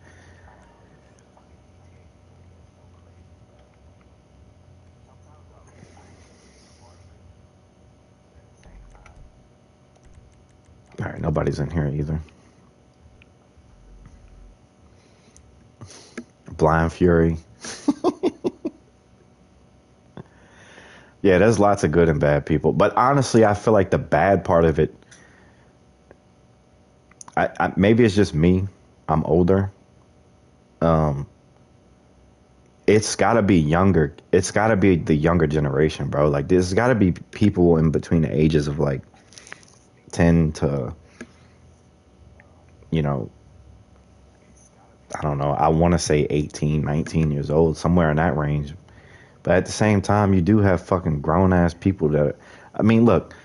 All right, nobody's in here either. Blind Fury. Yeah, there's lots of good and bad people, but honestly, I feel like the bad part of it, maybe it's just me. I'm older. Um, it's got to be younger. It's got to be the younger generation, bro. Like, there's got to be people in between the ages of like 10 to, you know, I don't know. I want to say 18, 19 years old, somewhere in that range. But at the same time, you do have fucking grown ass people that, I mean, look,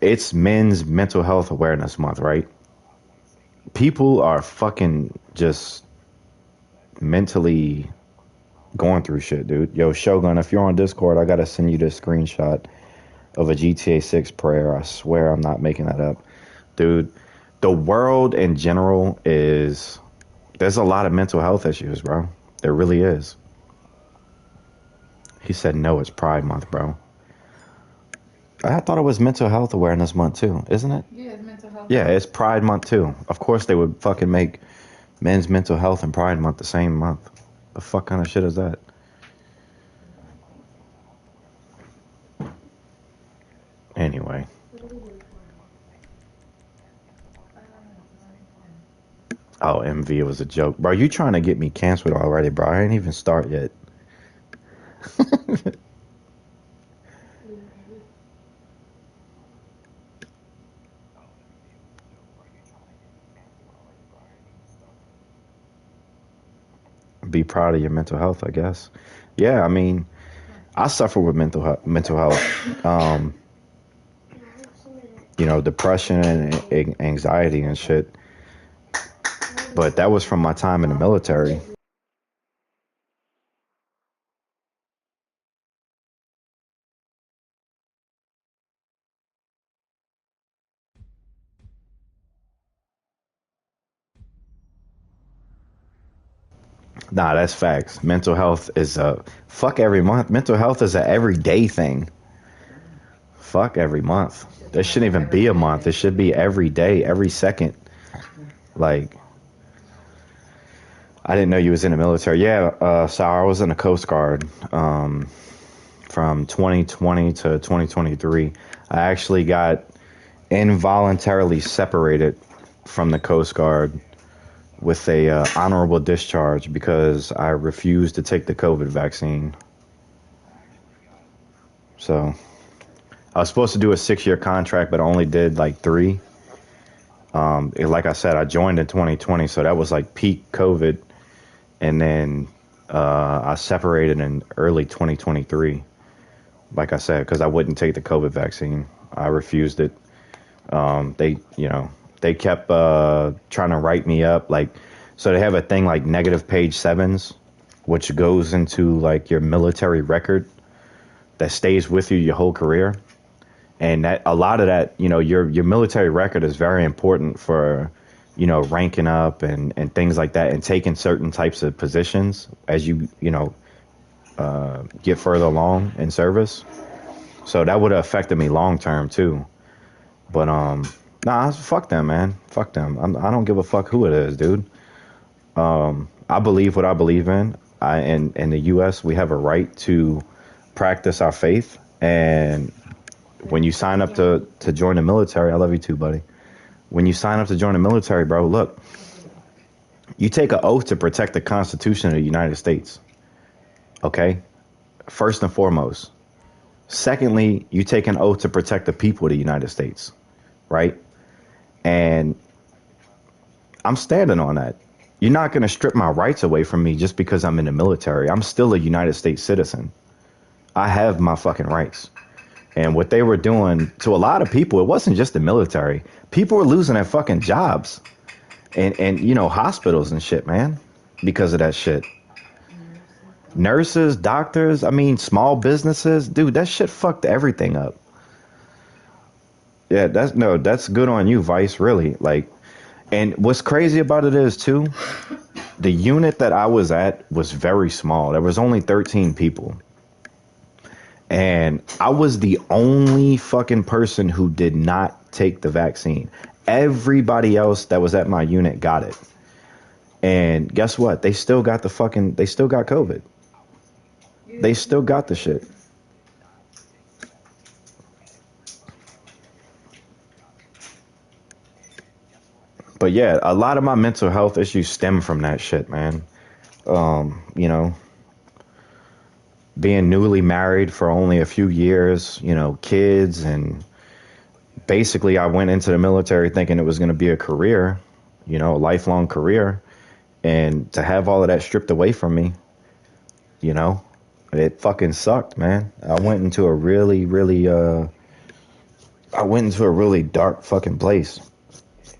it's Men's Mental Health Awareness Month, right? People are fucking just mentally going through shit, dude. Yo, Shogun, if you're on Discord, I gotta send you this screenshot of a GTA 6 prayer. I swear I'm not making that up. Dude, the world in general is, there's a lot of mental health issues, bro. There really is. He said, no, it's Pride Month, bro. I thought it was Mental Health Awareness Month, too, isn't it? Yeah, it's mental health. Yeah, it's Pride Month, too. Of course they would fucking make Men's Mental Health and Pride Month the same month. The fuck kind of shit is that? Anyway. Oh, MV, it was a joke. Bro, you trying to get me canceled already, bro. I ain't even start yet. Be proud of your mental health, I guess. Yeah, I mean, I suffer with mental health. Depression and anxiety and shit. But that was from my time in the military. Nah, that's facts. Mental health is a fuck every month. Mental health is a everyday thing. Fuck every month. There shouldn't even be a month. It should be every day, every second. Like, I didn't know you was in the military. Yeah, so I was in the Coast Guard from 2020 to 2023. I actually got involuntarily separated from the Coast Guard with a honorable discharge because I refused to take the COVID vaccine. So I was supposed to do a 6-year contract, but I only did like 3. Like I said, I joined in 2020, so that was like peak COVID, and then I separated in early 2023. like I said, because I wouldn't take the COVID vaccine. I refused it. They kept trying to write me up. Like, so they have a thing like negative page sevens, which goes into like your military record that stays with you your whole career. And that a lot of that, your military record is very important for, ranking up and things like that and taking certain types of positions as get further along in service. So that would have affected me long term too. But nah, fuck them, man. Fuck them. I don't give a fuck who it is, dude. I believe what I believe in. In the U.S. we have a right to practice our faith, and when you sign up to join the military, I love you too, buddy. When you sign up to join the military, bro, look, you take an oath to protect the Constitution of the United States. Okay? First and foremost. Secondly, you take an oath to protect the people of the United States. Right? And I'm standing on that. You're not going to strip my rights away from me just because I'm in the military. I'm still a United States citizen. I have my fucking rights. And what they were doing to a lot of people, it wasn't just the military. People were losing their fucking jobs and hospitals and shit, man, because of that shit. Nurses, doctors, I mean, small businesses. Dude, that shit fucked everything up. Yeah, that's good on you, Vice, really. Like, and what's crazy about it is, too, the unit that I was at was very small. There was only 13 people. And I was the only fucking person who did not take the vaccine. Everybody else that was at my unit got it. And guess what? They still got COVID. They still got the shit. But yeah, a lot of my mental health issues stem from that shit, man. You know, being newly married for only a few years, kids, and basically I went into the military thinking it was going to be a career, a lifelong career, and to have all of that stripped away from me, it fucking sucked, man. I went into a really, really dark fucking place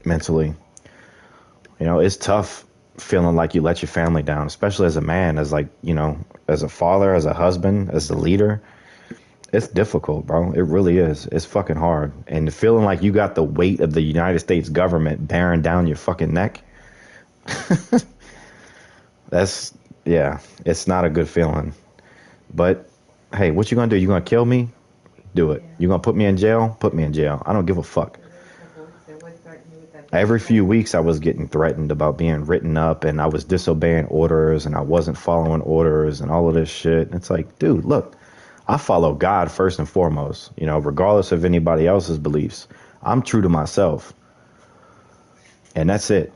mentally. It's tough feeling like you let your family down, especially as a man, as as a father, as a husband, as the leader. It's difficult, bro. It really is. It's fucking hard. And feeling like you got the weight of the United States government bearing down your fucking neck. It's not a good feeling. But hey, what you gonna do? You gonna kill me? Do it. You gonna put me in jail? Put me in jail. I don't give a fuck. Every few weeks I was getting threatened about being written up, and I was disobeying orders, and I wasn't following orders and all of this shit. It's like, dude, look, I follow God first and foremost, regardless of anybody else's beliefs. I'm true to myself. And that's it.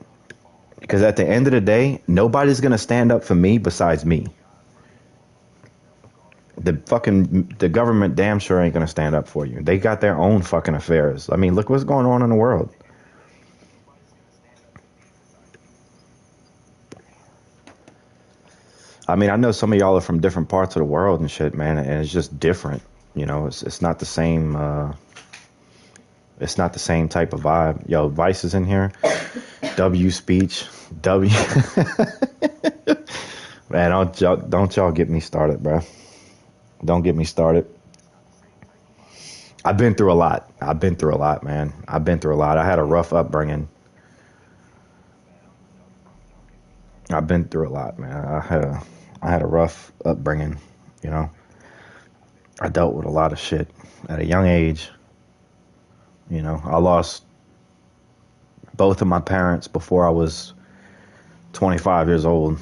Because at the end of the day, nobody's going to stand up for me besides me. The government damn sure ain't going to stand up for you. They got their own fucking affairs. I mean, look what's going on in the world. I mean, I know some of y'all are from different parts of the world and shit, man, and it's just different. It's not the same. It's not the same type of vibe. Yo, Vice is in here. W speech. W. Man, don't y'all get me started, bro. Don't get me started. I've been through a lot. Man. I've been through a lot. I had a rough upbringing. I've been through a lot, man. I had a rough upbringing, I dealt with a lot of shit at a young age. I lost both of my parents before I was 25 years old.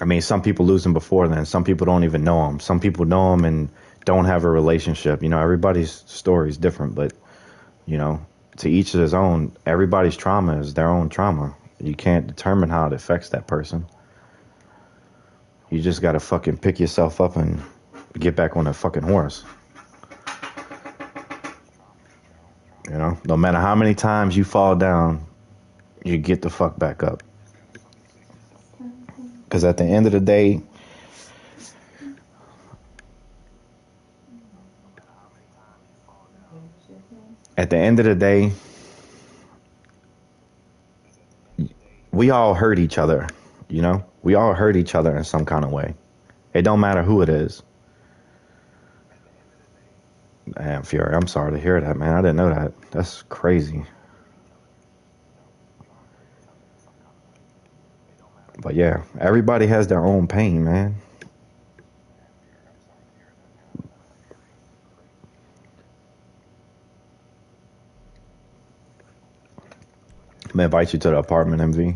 I mean, some people lose them before then. Some people don't even know them. Some people know them and don't have a relationship. Everybody's story is different, but, to each of his own. Everybody's trauma is their own trauma. You can't determine how it affects that person. You just gotta fucking pick yourself up and get back on that fucking horse. No matter how many times you fall down, you get the fuck back up. Because at the end of the day, at the end of the day, we all hurt each other. You know, we all hurt each other in some kind of way. It don't matter who it is. Damn, Fury, I'm sorry to hear that, man. I didn't know that. That's crazy. But yeah, everybody has their own pain, man. I'm gonna invite you to the apartment, MV.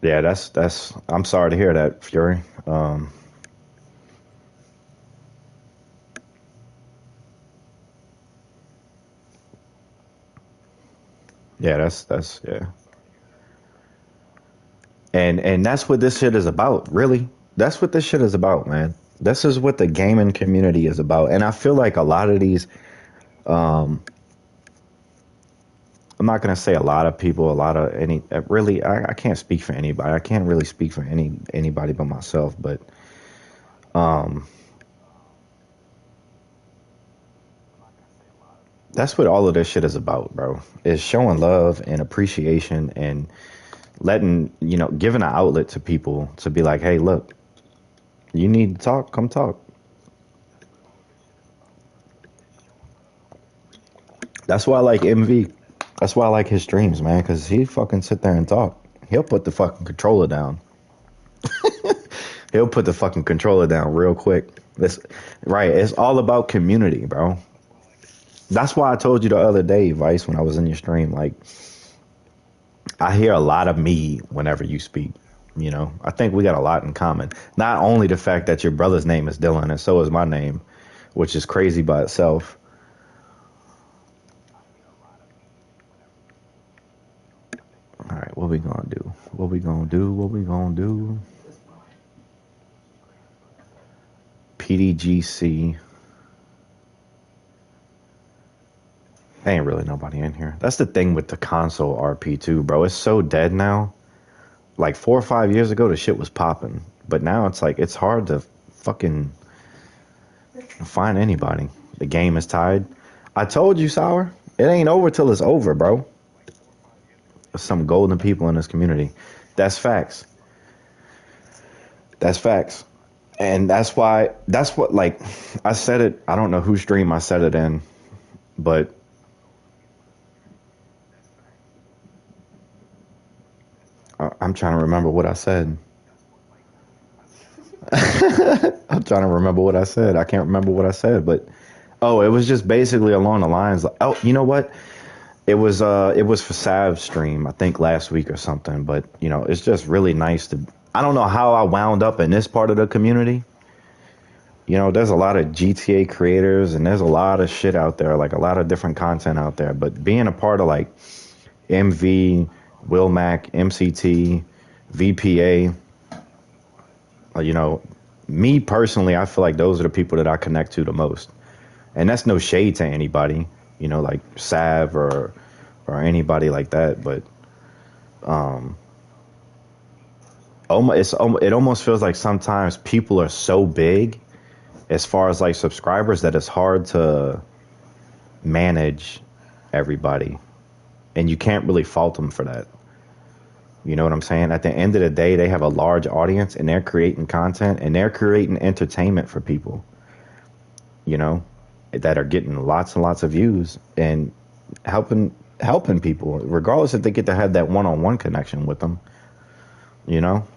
Yeah, that's. I'm sorry to hear that, Fury. Yeah, that's yeah. And that's what this shit is about, really. That's what this shit is about, man. This is what the gaming community is about. And I feel like a lot of these I'm not gonna say a lot of people, a lot of any really I can't speak for anybody. I can't really speak for anybody but myself, but that's what all of this shit is about, bro. Is showing love and appreciation and letting, giving an outlet to people to be like, hey, look, you need to talk, come talk. That's why I like MV. That's why I like his streams, man, because he fucking sit there and talk. He'll put the fucking controller down. He'll put the fucking controller down real quick. That's right. It's all about community, bro. That's why I told you the other day, Vice, when I was in your stream. Like, I hear a lot of me whenever you speak. I think we got a lot in common. Not only the fact that your brother's name is Dylan, and so is my name, which is crazy by itself. All right, what we gonna do? What we gonna do? What we gonna do? PDGC. Ain't really nobody in here. That's the thing with the console RP2, bro. It's so dead now. Like 4 or 5 years ago, the shit was popping, but now it's like it's hard to fucking find anybody. The game is tied. I told you, Sour. It ain't over till it's over, bro. There's some golden people in this community. That's facts. That's facts. And that's why, that's what, like, I said it, I don't know whose stream I said it in, but I'm trying to remember what I said. I'm trying to remember what I said. I can't remember what I said, but oh, it was just basically along the lines. Oh, you know what? It was for Sav's stream, I think last week or something. But it's just really nice to. I don't know how I wound up in this part of the community. There's a lot of GTA creators and there's a lot of shit out there, like a lot of different content out there. But being a part of like MV, Will Mac, MCT, VPA, me personally, I feel like those are the people that I connect to the most. And that's no shade to anybody, like Sav or anybody like that. But it almost feels like sometimes people are so big as far as like subscribers that it's hard to manage everybody, and you can't really fault them for that. You know what I'm saying? At the end of the day, they have a large audience and they're creating content and they're creating entertainment for people, you know, that are getting lots and lots of views and helping people, regardless if they get to have that one-on-one connection with them, you know.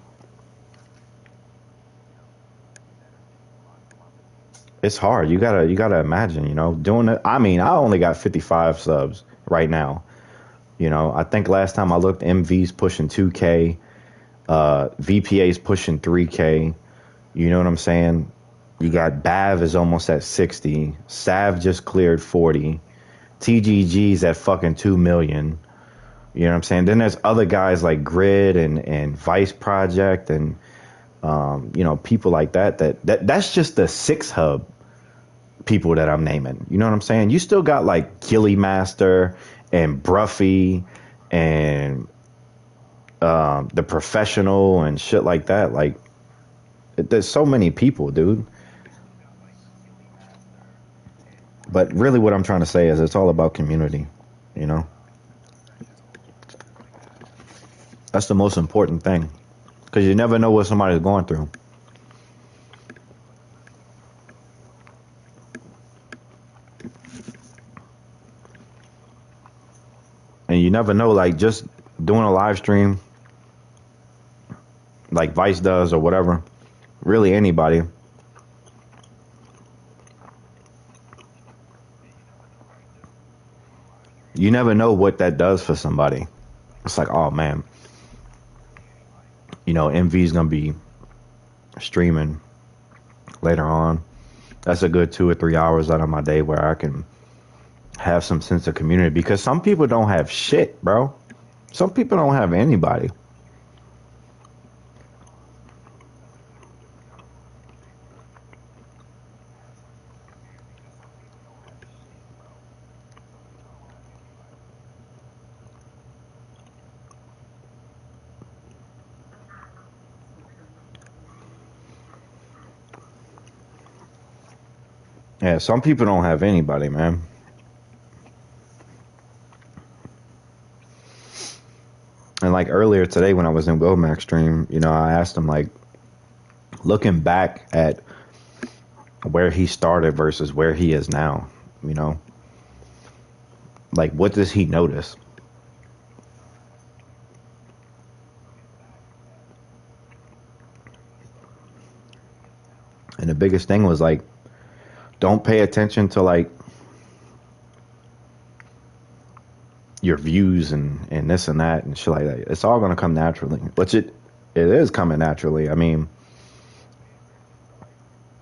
It's hard. You gotta imagine, doing it. I mean, I only got 55 subs right now. I think last time I looked, MV's pushing 2K, VPA's pushing 3K. You know what I'm saying? You got Bav is almost at 60. Sav just cleared 40. TGG's at fucking 2 million. You know what I'm saying? Then there's other guys like Grid and Vice Project and people like that's just the six hub people that I'm naming. You know what I'm saying? You still got like Gilly Master and Bruffy and the Professional and shit like that. Like There's so many people, dude. But really, what I'm trying to say is it's all about community. You know, that's the most important thing because you never know what somebody's going through. And you never know, like just doing a live stream like Vice does or whatever, really anybody. You never know what that does for somebody. It's like, oh man, MV's gonna be streaming later on. That's a good 2 or 3 hours out of my day where I can have some sense of community because some people don't have shit, bro. Some people don't have anybody. Yeah, some people don't have anybody, man. And like earlier today when I was in Womack's stream, I asked him like, looking back at where he started versus where he is now, like what does he notice? And the biggest thing was like, don't pay attention to like your views and this and that and shit like that. It's all gonna come naturally, which it is coming naturally. I mean,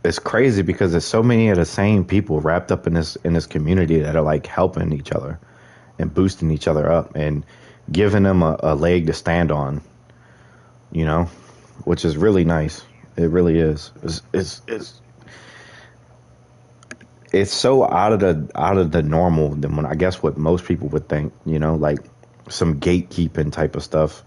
it's crazy because there's so many of the same people wrapped up in this community that are like helping each other and boosting each other up and giving them a leg to stand on, which is really nice. It really is. It's so out of the normal than when I guess what most people would think, like some gatekeeping type of stuff.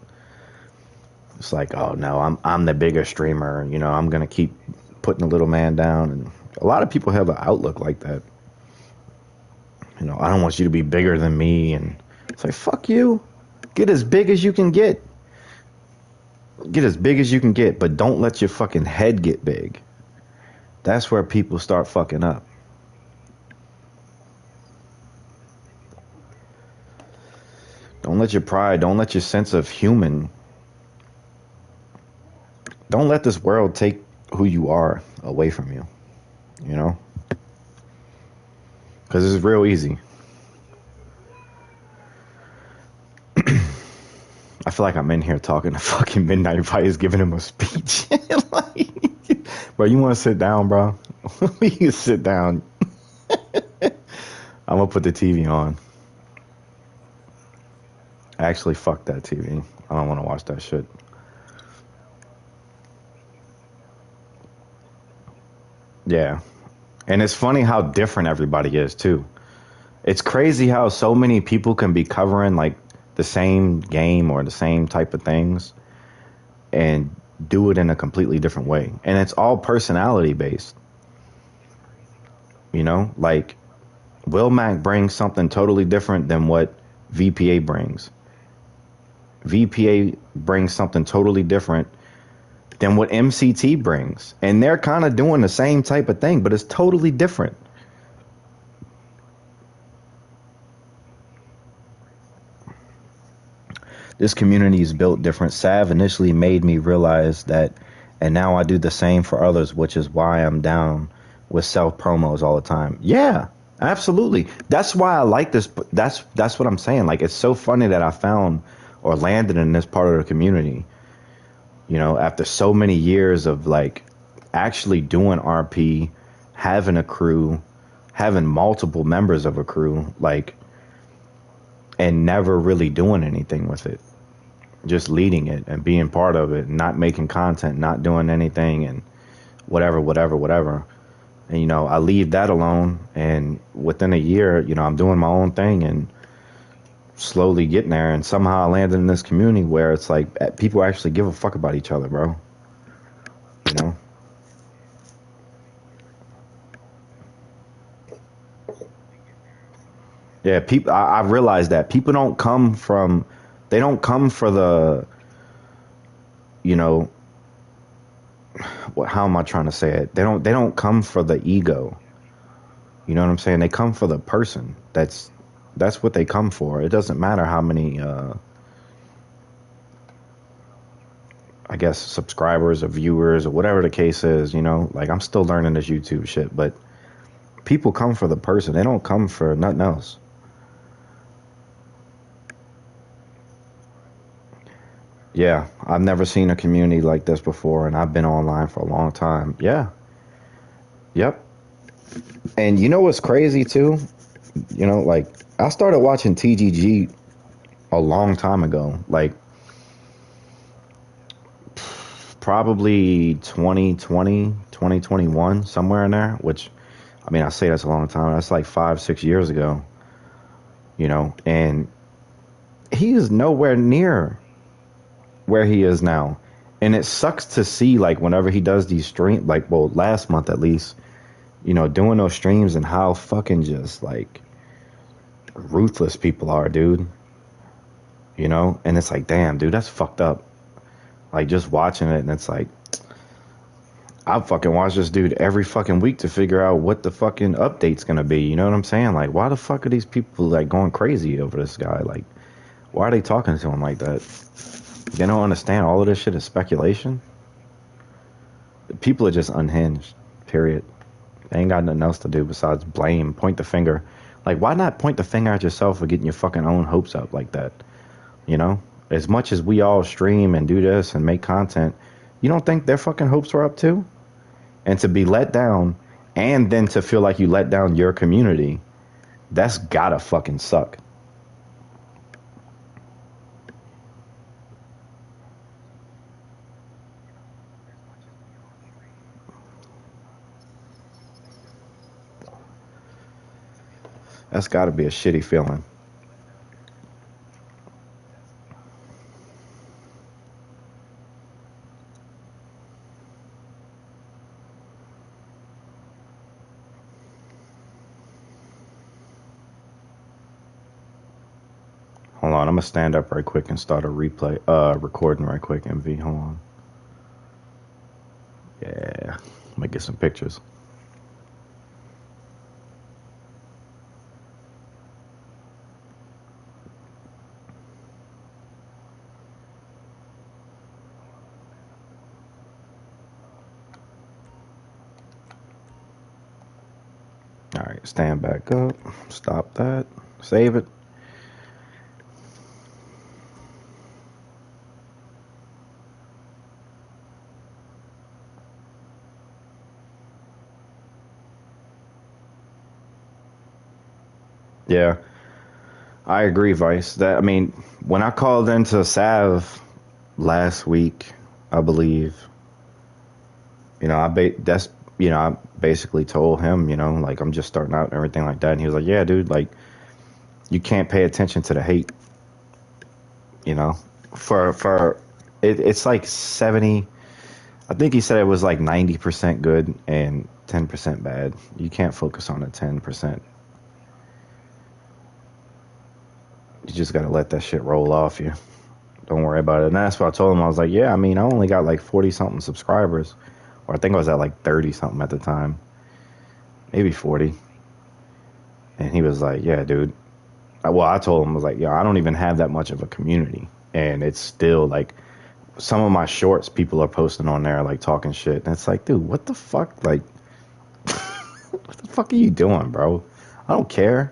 It's like, oh no, I'm the bigger streamer, I'm gonna keep putting the little man down, and a lot of people have an outlook like that. I don't want you to be bigger than me, and it's like, fuck you, get as big as you can get. Get as big as you can get, but don't let your fucking head get big. That's where people start fucking up. Don't let your pride, don't let your sense of human, don't let this world take who you are away from you, Because it's real easy. I feel like I'm in here talking to fucking Midnight Vice, giving him a speech. Like, bro, you want to sit down, bro? You can sit down. I'm going to put the TV on. Actually, fuck that TV. I don't want to watch that shit. Yeah. And it's funny how different everybody is, too. It's crazy how so many people can be covering, like, the same game or the same type of things and do it in a completely different way. And it's all personality based. Like, Will Mac brings something totally different than what VPA brings. VPA brings something totally different than what MCT brings. And they're kind of doing the same type of thing, but it's totally different. This community is built different. Sav initially made me realize that, and now I do the same for others, which is why I'm down with self promos all the time. Yeah, absolutely. That's why I like this. That's what I'm saying. Like, it's so funny that I found or landed in this part of the community, after so many years of like actually doing RP, having a crew, having multiple members of a crew, like, and never really doing anything with it. Just leading it and being part of it, not making content, not doing anything, and whatever. And, I leave that alone. And within a year, I'm doing my own thing and slowly getting there. And somehow I landed in this community where it's like people actually give a fuck about each other, bro. Yeah, people. I realize that people don't come from. They don't come for the. You know, how am I trying to say it? They don't. They don't come for the ego. You know what I'm saying? They come for the person. That's what they come for. It doesn't matter how many. I guess subscribers or viewers or whatever the case is. You know, like I'm still learning this YouTube shit, but people come for the person. They don't come for nothing else. Yeah, I've never seen a community like this before, and I've been online for a long time. Yeah, yep. And you know what's crazy too? You know, like I started watching TGG a long time ago, like probably 2020, 2021, somewhere in there, which I mean, I say that's a long time. That's like 5, 6 years ago, you know, and he is nowhere near where he is now. And it sucks to see, like, whenever he does these streams, like, well, last month at least, you know, doing those streams and how fucking just, like, ruthless people are, dude. You know? And it's like, damn, dude, that's fucked up. Like, just watching it, and it's like, I fucking watch this dude every fucking week to figure out what the fucking update's gonna be. You know what I'm saying? Like, why the fuck are these people, like, going crazy over this guy? Like, why are they talking to him like that? They don't understand all of this shit is speculation. People are just unhinged, period. They ain't got nothing else to do besides blame, point the finger. Like, why not point the finger at yourself for getting your fucking own hopes up like that? You know? As much as we all stream and do this and make content, you don't think their fucking hopes are up too? And to be let down and then to feel like you let down your community, that's gotta fucking suck. That's gotta be a shitty feeling. Hold on, I'm gonna stand up right quick and start a recording right quick, MV. Hold on. Yeah, let me get some pictures. All right, stand back up. Stop that. Save it. Yeah, I agree, Vice. That I mean, when I called into Sav last week, I believe, you know, that's I basically told him, you know, like I'm just starting out and everything like that, and he was like, "Yeah, dude, like you can't pay attention to the hate, you know, for it's like 70. I think he said it was like 90% good and 10% bad. You can't focus on the 10%. You just gotta let that shit roll off you. Don't worry about it." And that's what I told him. I was like, yeah, I mean, I only got like 40 something subscribers, or I think I was at like 30 something at the time, maybe 40. And he was like, yeah, dude. Well, I told him, I was like, yeah, I don't even have that much of a community, and it's still like some of my shorts people are posting on there like talking shit, and it's like, dude, what the fuck? Like, what the fuck are you doing, bro? I don't care.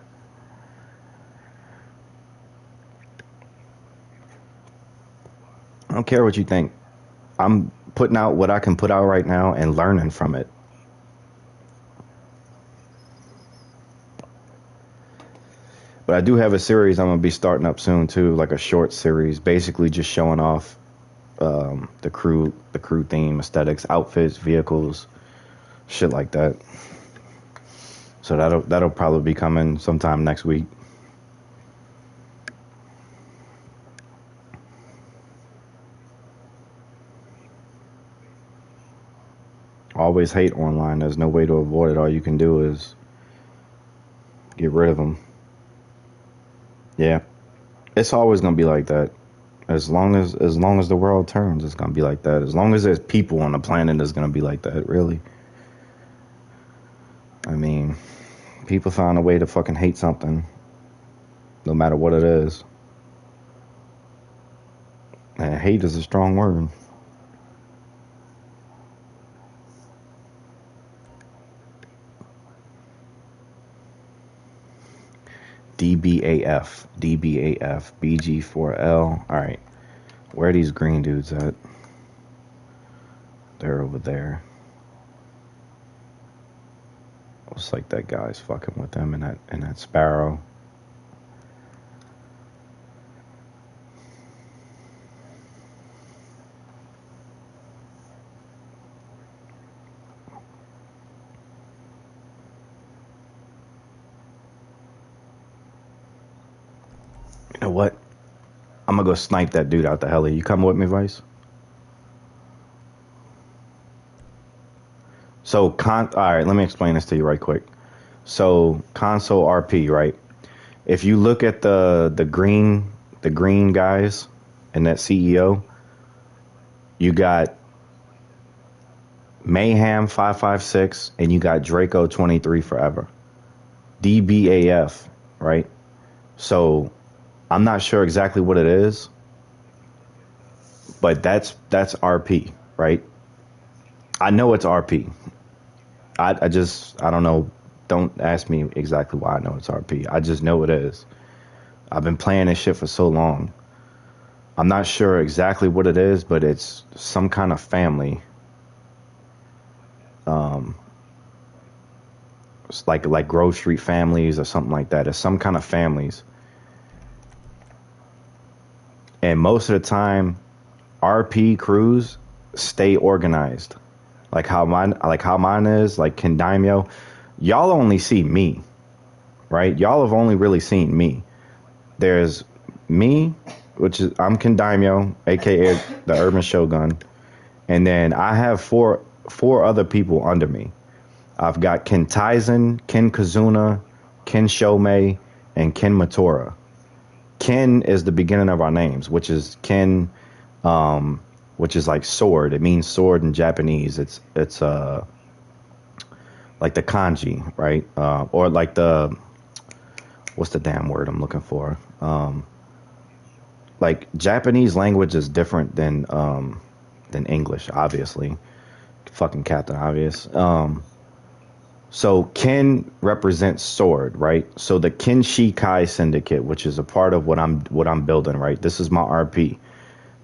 I don't care what you think. I'm putting out what I can put out right now and learning from it. But I do have a series I'm gonna be starting up soon too, like a short series, basically just showing off the crew theme, aesthetics, outfits, vehicles, shit like that. So that'll probably be coming sometime next week. Always hate online. There's no way to avoid it. All you can do is get rid of them. Yeah, it's always gonna be like that. As long as the world turns, it's gonna be like that. As long as there's people on the planet, it's gonna be like that. Really, I mean, people find a way to fucking hate something, no matter what it is. And hate is a strong word. DBAF, DBAF, BG4L. All right, where are these green dudes at? They're over there. Looks like that guy's fucking with them in that Sparrow. You know what? I'm gonna go snipe that dude out the heli. You coming with me, Vice? So all right, let me explain this to you right quick. So console RP, right? If you look at the green guys and that CEO, you got Mayhem 556 and you got Draco 23 forever. DBAF, right? So I'm not sure exactly what it is, but that's RP, right? I know it's RP. I don't know. Don't ask me exactly why I know it's RP. I just know it is. I've been playing this shit for so long. I'm not sure exactly what it is, but it's some kind of family. It's like Grove Street families or something like that. It's some kind of families. And most of the time, RP crews stay organized. Like how mine is, like Ken Daimyo. Y'all only see me, right? Y'all have only really seen me. There's me, which is I'm Ken Daimyo, aka the Urban Shogun, and then I have four other people under me. I've got Ken Taizen, Ken Kazuna, Ken Shomei, and Ken Matora. Ken is the beginning of our names, which is Ken, which is like sword. It means sword in Japanese. It's like the kanji, right? Or like the what's the damn word I'm looking for? Like Japanese language is different than English, obviously. Fucking Captain Obvious. So Ken represents sword, right? So the Kenshikai Syndicate, which is a part of what I'm building, right? This is my RP.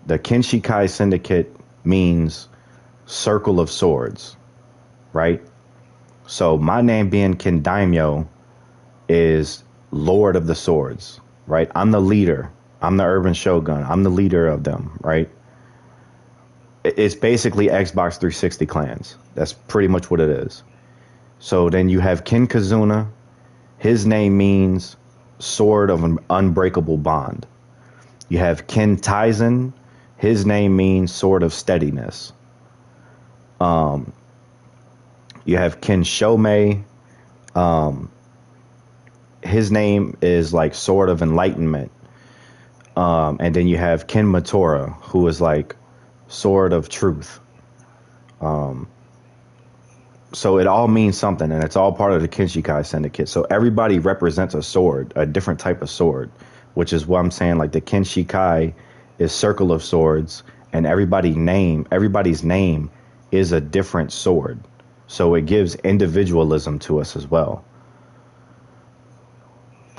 The Kenshikai Syndicate means circle of swords, right? So my name being Ken Daimyo is Lord of the Swords, right? I'm the leader. I'm the Urban Shogun. I'm the leader of them, right? It's basically Xbox 360 clans. That's pretty much what it is. So then you have Ken Kazuna. His name means sword of an unbreakable bond. You have Ken Taizen. His name means sword of steadiness. You have Ken Shomei. His name is like sword of enlightenment. And then you have Ken Matora, who is like sword of truth. So it all means something, and it's all part of the Kenshikai Syndicate. So everybody represents a sword, a different type of sword, which is what I'm saying. Like the Kenshikai is circle of swords, and everybody's name is a different sword. So it gives individualism to us as well.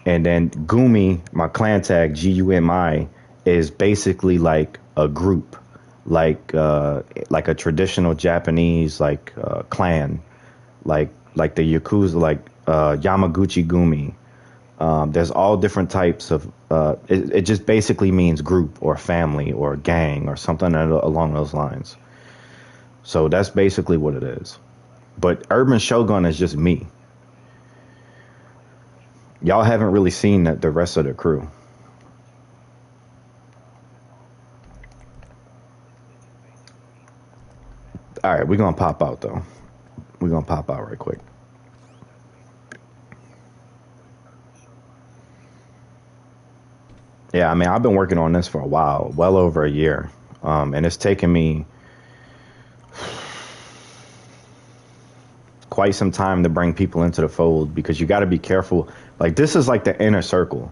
And then Gumi, my clan tag, Gumi, is basically like a group, like a traditional Japanese clan, like the Yakuza, like Yamaguchi Gumi. There's all different types of. It just basically means group or family or gang or something along those lines. So that's basically what it is. But Urban Shogun is just me. Y'all haven't really seen the rest of the crew. All right, we're gonna pop out though. We're gonna pop out right quick. Yeah, I mean, I've been working on this for a while, well over a year, and it's taken me quite some time to bring people into the fold because you got to be careful. Like this is like the inner circle.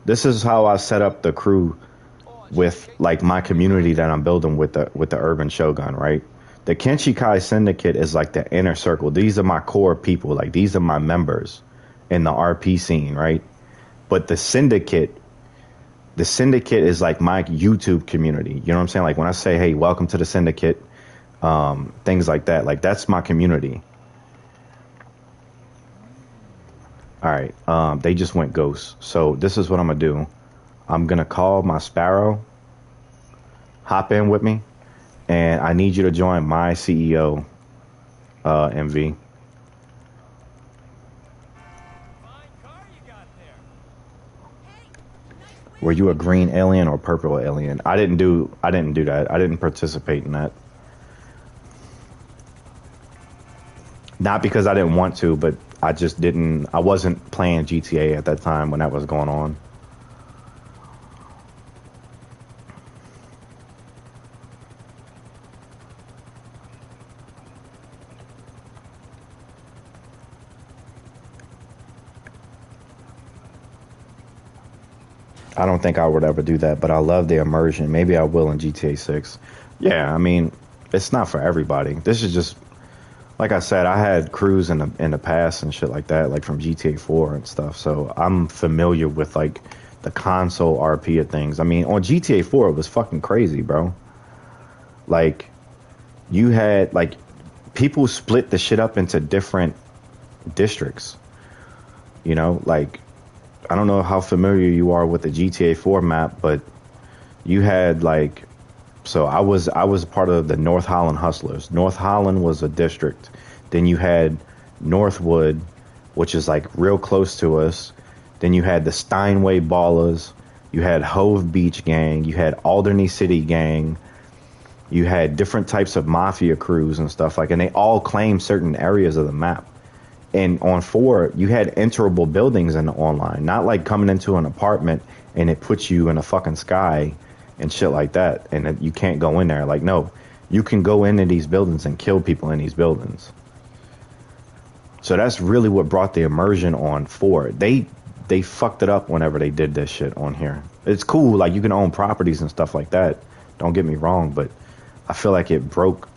This is how I set up the crew with like my community that I'm building with the Urban Shogun, right? The Kenshikai Syndicate is like the inner circle. These are my core people. Like these are my members in the RP scene, right? But the syndicate is like my YouTube community. You know what I'm saying? Like when I say, "Hey, welcome to the syndicate," things like that. Like that's my community. All right. They just went ghost. So this is what I'm gonna do. I'm gonna call my Sparrow. Hop in with me, and I need you to join my CEO, MV. Fine car you got there. Were you a green alien or purple alien? I didn't do that. I didn't participate in that. Not because I didn't want to, but I just didn't. I wasn't playing GTA at that time when that was going on. I don't think I would ever do that, but I love the immersion. Maybe I will in GTA 6. Yeah, I mean, it's not for everybody. This is just like I said. I had crews in the past and shit like that, like from GTA 4 and stuff. So I'm familiar with like the console RP of things. I mean, on GTA 4 it was fucking crazy, bro. Like you had like people split the shit up into different districts. You know, like I don't know how familiar you are with the GTA 4 map, but you had like so I was part of the North Holland Hustlers. North Holland was a district. Then you had Northwood, which is like real close to us. Then you had the Steinway Ballers. You had Hove Beach Gang. You had Alderney City Gang. You had different types of mafia crews and stuff like, and they all claimed certain areas of the map. And on 4, you had enterable buildings in the online, not like coming into an apartment and it puts you in a fucking sky and shit like that, and that you can't go in there. Like, no, you can go into these buildings and kill people in these buildings. So that's really what brought the immersion on 4. They fucked it up whenever they did this shit on here. It's cool, like you can own properties and stuff like that. Don't get me wrong, but I feel like it broke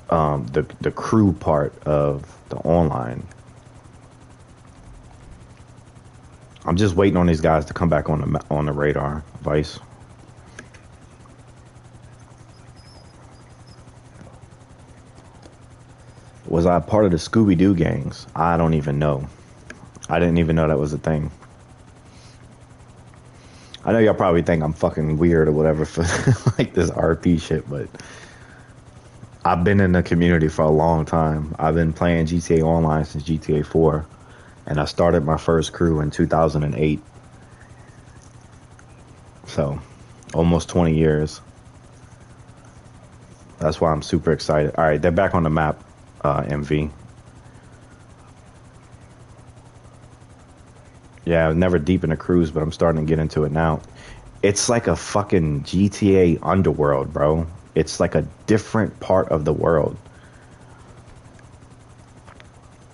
the crew part of the online. I'm just waiting on these guys to come back on the radar, Vice. Was I part of the Scooby-Doo gangs? I don't even know. I didn't even know that was a thing. I know y'all probably think I'm fucking weird or whatever for like this RP shit, but I've been in the community for a long time. I've been playing GTA Online since GTA 4, and I started my first crew in 2008. So, almost 20 years. That's why I'm super excited. All right, they're back on the map, MV. Yeah, I was never deep in the cruise, but I'm starting to get into it now. It's like a fucking GTA underworld, bro. It's like a different part of the world.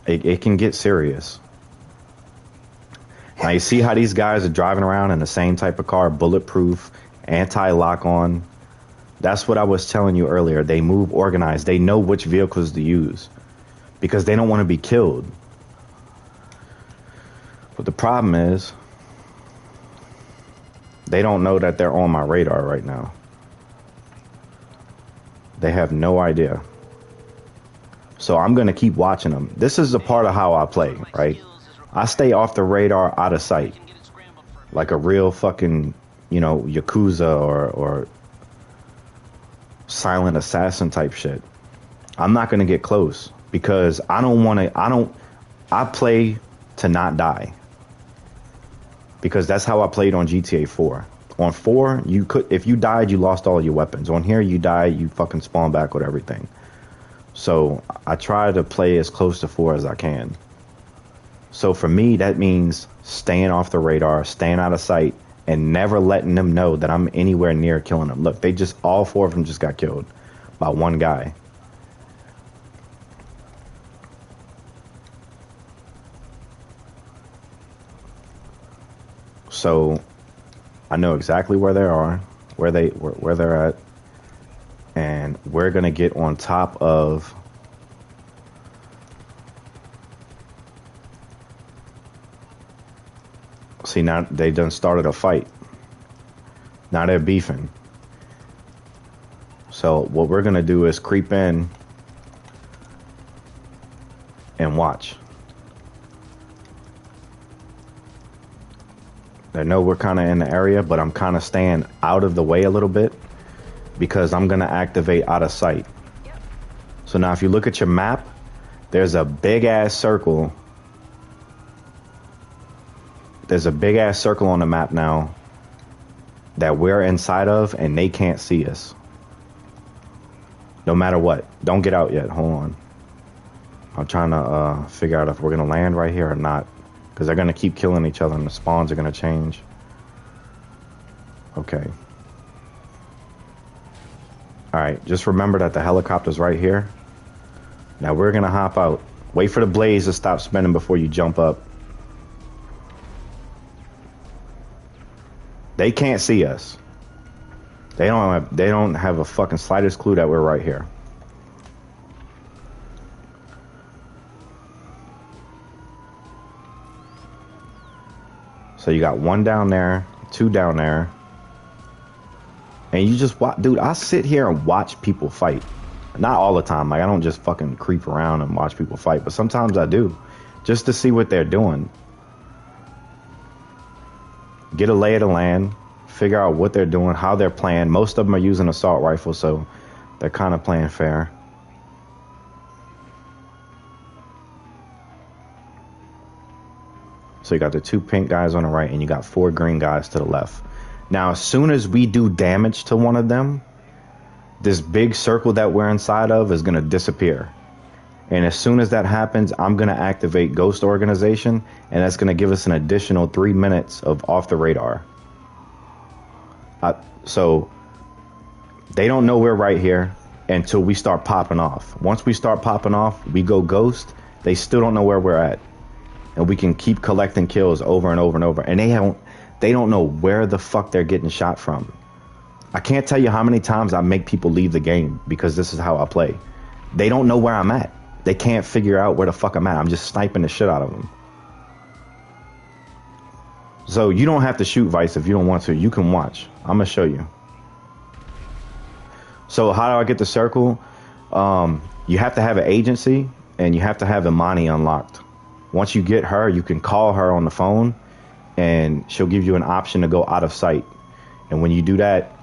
It can get serious. Now you see how these guys are driving around in the same type of car, bulletproof, anti-lock on. That's what I was telling you earlier. They move organized. They know which vehicles to use because they don't want to be killed. But the problem is they don't know that they're on my radar right now. They have no idea. So I'm going to keep watching them. This is a part of how I play, right? I stay off the radar, out of sight. Like a real fucking, you know, Yakuza or silent assassin type shit. I'm not going to get close because I don't want to, I play to not die. Because that's how I played on GTA 4. On 4, you could, if you died, you lost all your weapons. On here, you die, you fucking spawn back with everything. So I try to play as close to 4 as I can. So for me, that means staying off the radar, staying out of sight, and never letting them know that I'm anywhere near killing them. Look, they just, all 4 of them just got killed by one guy. So I know exactly where they are, where they're at, and we're gonna get on top of. See, now they done started a fight. Now they're beefing. So what we're gonna do is creep in and watch. They know we're kind of in the area, but I'm kind of staying out of the way a little bit because I'm gonna activate out of sight. So now if you look at your map, there's a big ass circle. There's a big ass circle on the map now that we're inside of, and they can't see us. No matter what. Don't get out yet. Hold on. I'm trying to figure out if we're going to land right here or not. Because they're going to keep killing each other and the spawns are going to change. Okay. Alright, just remember that the helicopter's right here. Now we're going to hop out. Wait for the blaze to stop spinning before you jump up. They can't see us. They don't have a fucking slightest clue that we're right here. So you got 1 down there, 2 down there. And you just watch, dude, I sit here and watch people fight. Not all the time. Like, I don't just fucking creep around and watch people fight, but sometimes I do. Just to see what they're doing. Get a lay of the land, figure out what they're doing, how they're playing. Most of them are using assault rifles, so they're kind of playing fair. So you got the 2 pink guys on the right, and you got 4 green guys to the left. Now, as soon as we do damage to one of them, this big circle that we're inside of is going to disappear. And as soon as that happens, I'm going to activate Ghost Organization, and that's going to give us an additional 3 minutes of off the radar. So they don't know we're right here until we start popping off. Once we start popping off, we go Ghost. They still don't know where we're at. And we can keep collecting kills over and over and over. And they don't know where the fuck they're getting shot from. I can't tell you how many times I make people leave the game because this is how I play. They don't know where I'm at. They can't figure out where the fuck I'm at. I'm just sniping the shit out of them. So you don't have to shoot, Vice, if you don't want to. You can watch. I'm going to show you. So how do I get the circle? You have to have an agency, and you have to have Imani unlocked. Once you get her, you can call her on the phone, and she'll give you an option to go out of sight. And when you do that,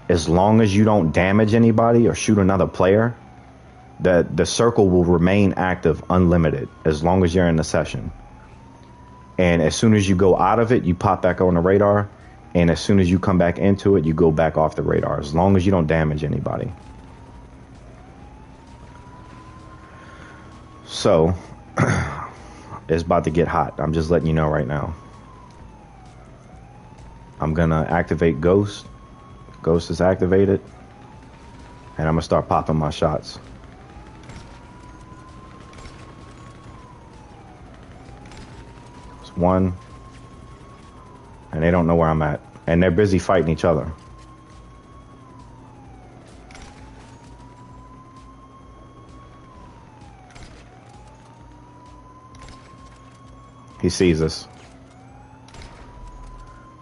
as long as you don't damage anybody or shoot another player, the circle will remain active unlimited as long as you're in the session. And as soon as you go out of it, you pop back on the radar. And as soon as you come back into it, you go back off the radar, as long as you don't damage anybody. So, it's about to get hot. I'm just letting you know right now. I'm going to activate Ghost. Ghost is activated. And I'm going to start popping my shots. It's 1. And they don't know where I'm at. And they're busy fighting each other. He sees us.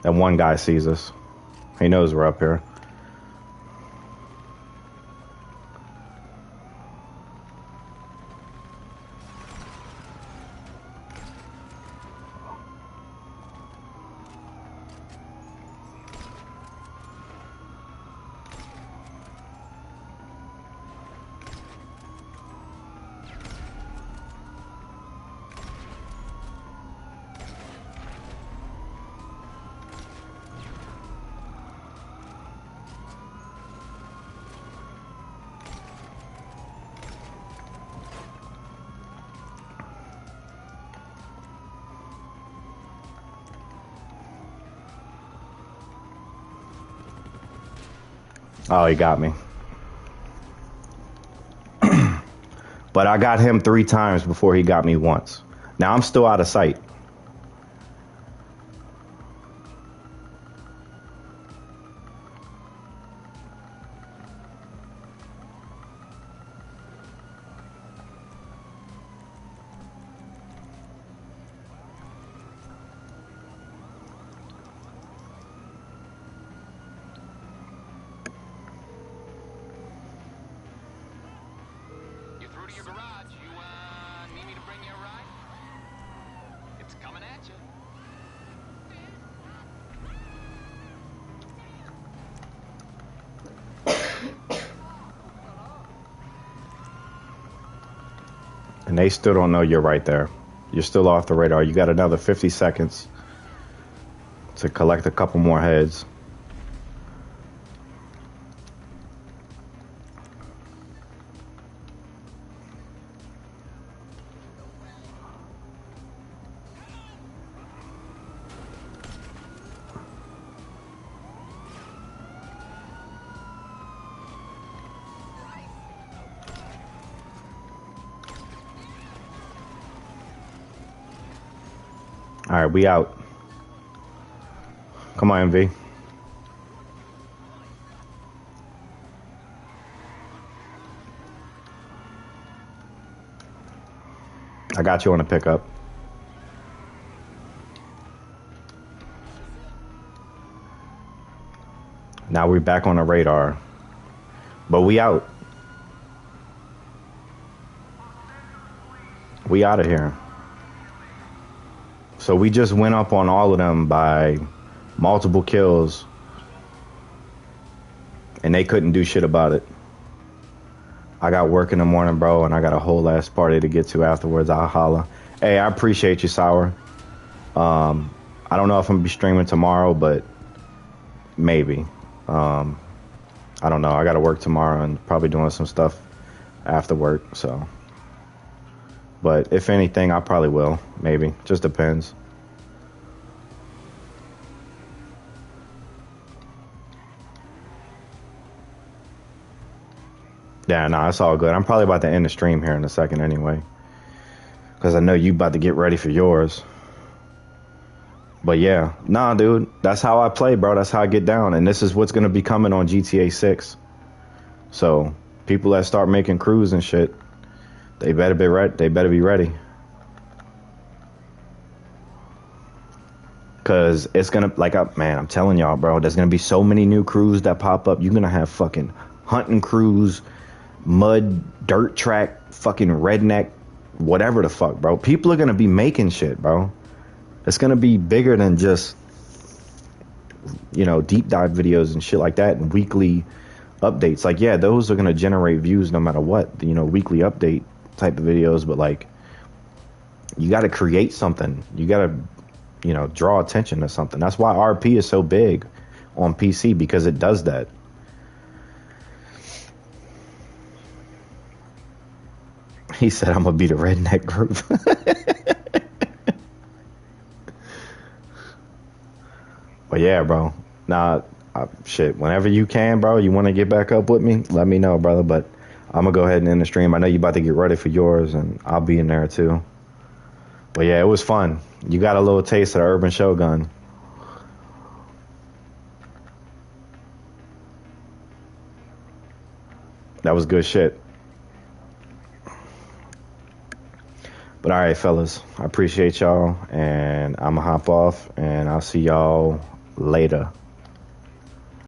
That one guy sees us. He knows we're up here. Oh, he got me. But I got him 3 times before he got me once. Now I'm still out of sight. You through to your garage? You need me to bring you a ride? It's coming at you. And they still don't know you're right there. You're still off the radar. You got another 50 seconds to collect a couple more heads. All right, we out. Come on, MV. I got you on the pickup. Now we're back on the radar. But we out. We out of here. So we just went up on all of them by multiple kills. And they couldn't do shit about it. I got work in the morning, bro, and I got a whole ass party to get to afterwards. I'll holla. Hey, I appreciate you, Sour. I don't know if I'm gonna be streaming tomorrow, but maybe. I don't know. I gotta work tomorrow and probably doing some stuff after work, so. But if anything, I probably will. Maybe. Just depends. Yeah, nah, it's all good. I'm probably about to end the stream here in a second anyway. Because I know you about to get ready for yours. But yeah, nah, dude. That's how I play, bro. That's how I get down. And this is what's going to be coming on GTA 6. So, people that start making crews and shit, they better be ready. They better be ready. Because it's going to, like, man, I'm telling y'all, bro, there's going to be so many new crews that pop up. You're going to have fucking hunting crews, mud, dirt track, fucking redneck, whatever the fuck, bro. People are going to be making shit, bro. It's going to be bigger than just, you know, deep dive videos and shit like that and weekly updates. Like, yeah, those are going to generate views no matter what, you know, weekly update type of videos. But, like, you got to create something. You got to, you know, draw attention to something. That's why RP is so big on PC, because it does that. He said, I'm going to be the redneck group. But yeah, bro. Nah, shit. Whenever you can, bro, you want to get back up with me, let me know, brother. But I'm going to go ahead and end the stream. I know you about to get ready for yours, and I'll be in there too. But yeah, it was fun. You got a little taste of the Urban Shogun. That was good shit. But all right, fellas, I appreciate y'all, and I'm gonna hop off, and I'll see y'all later.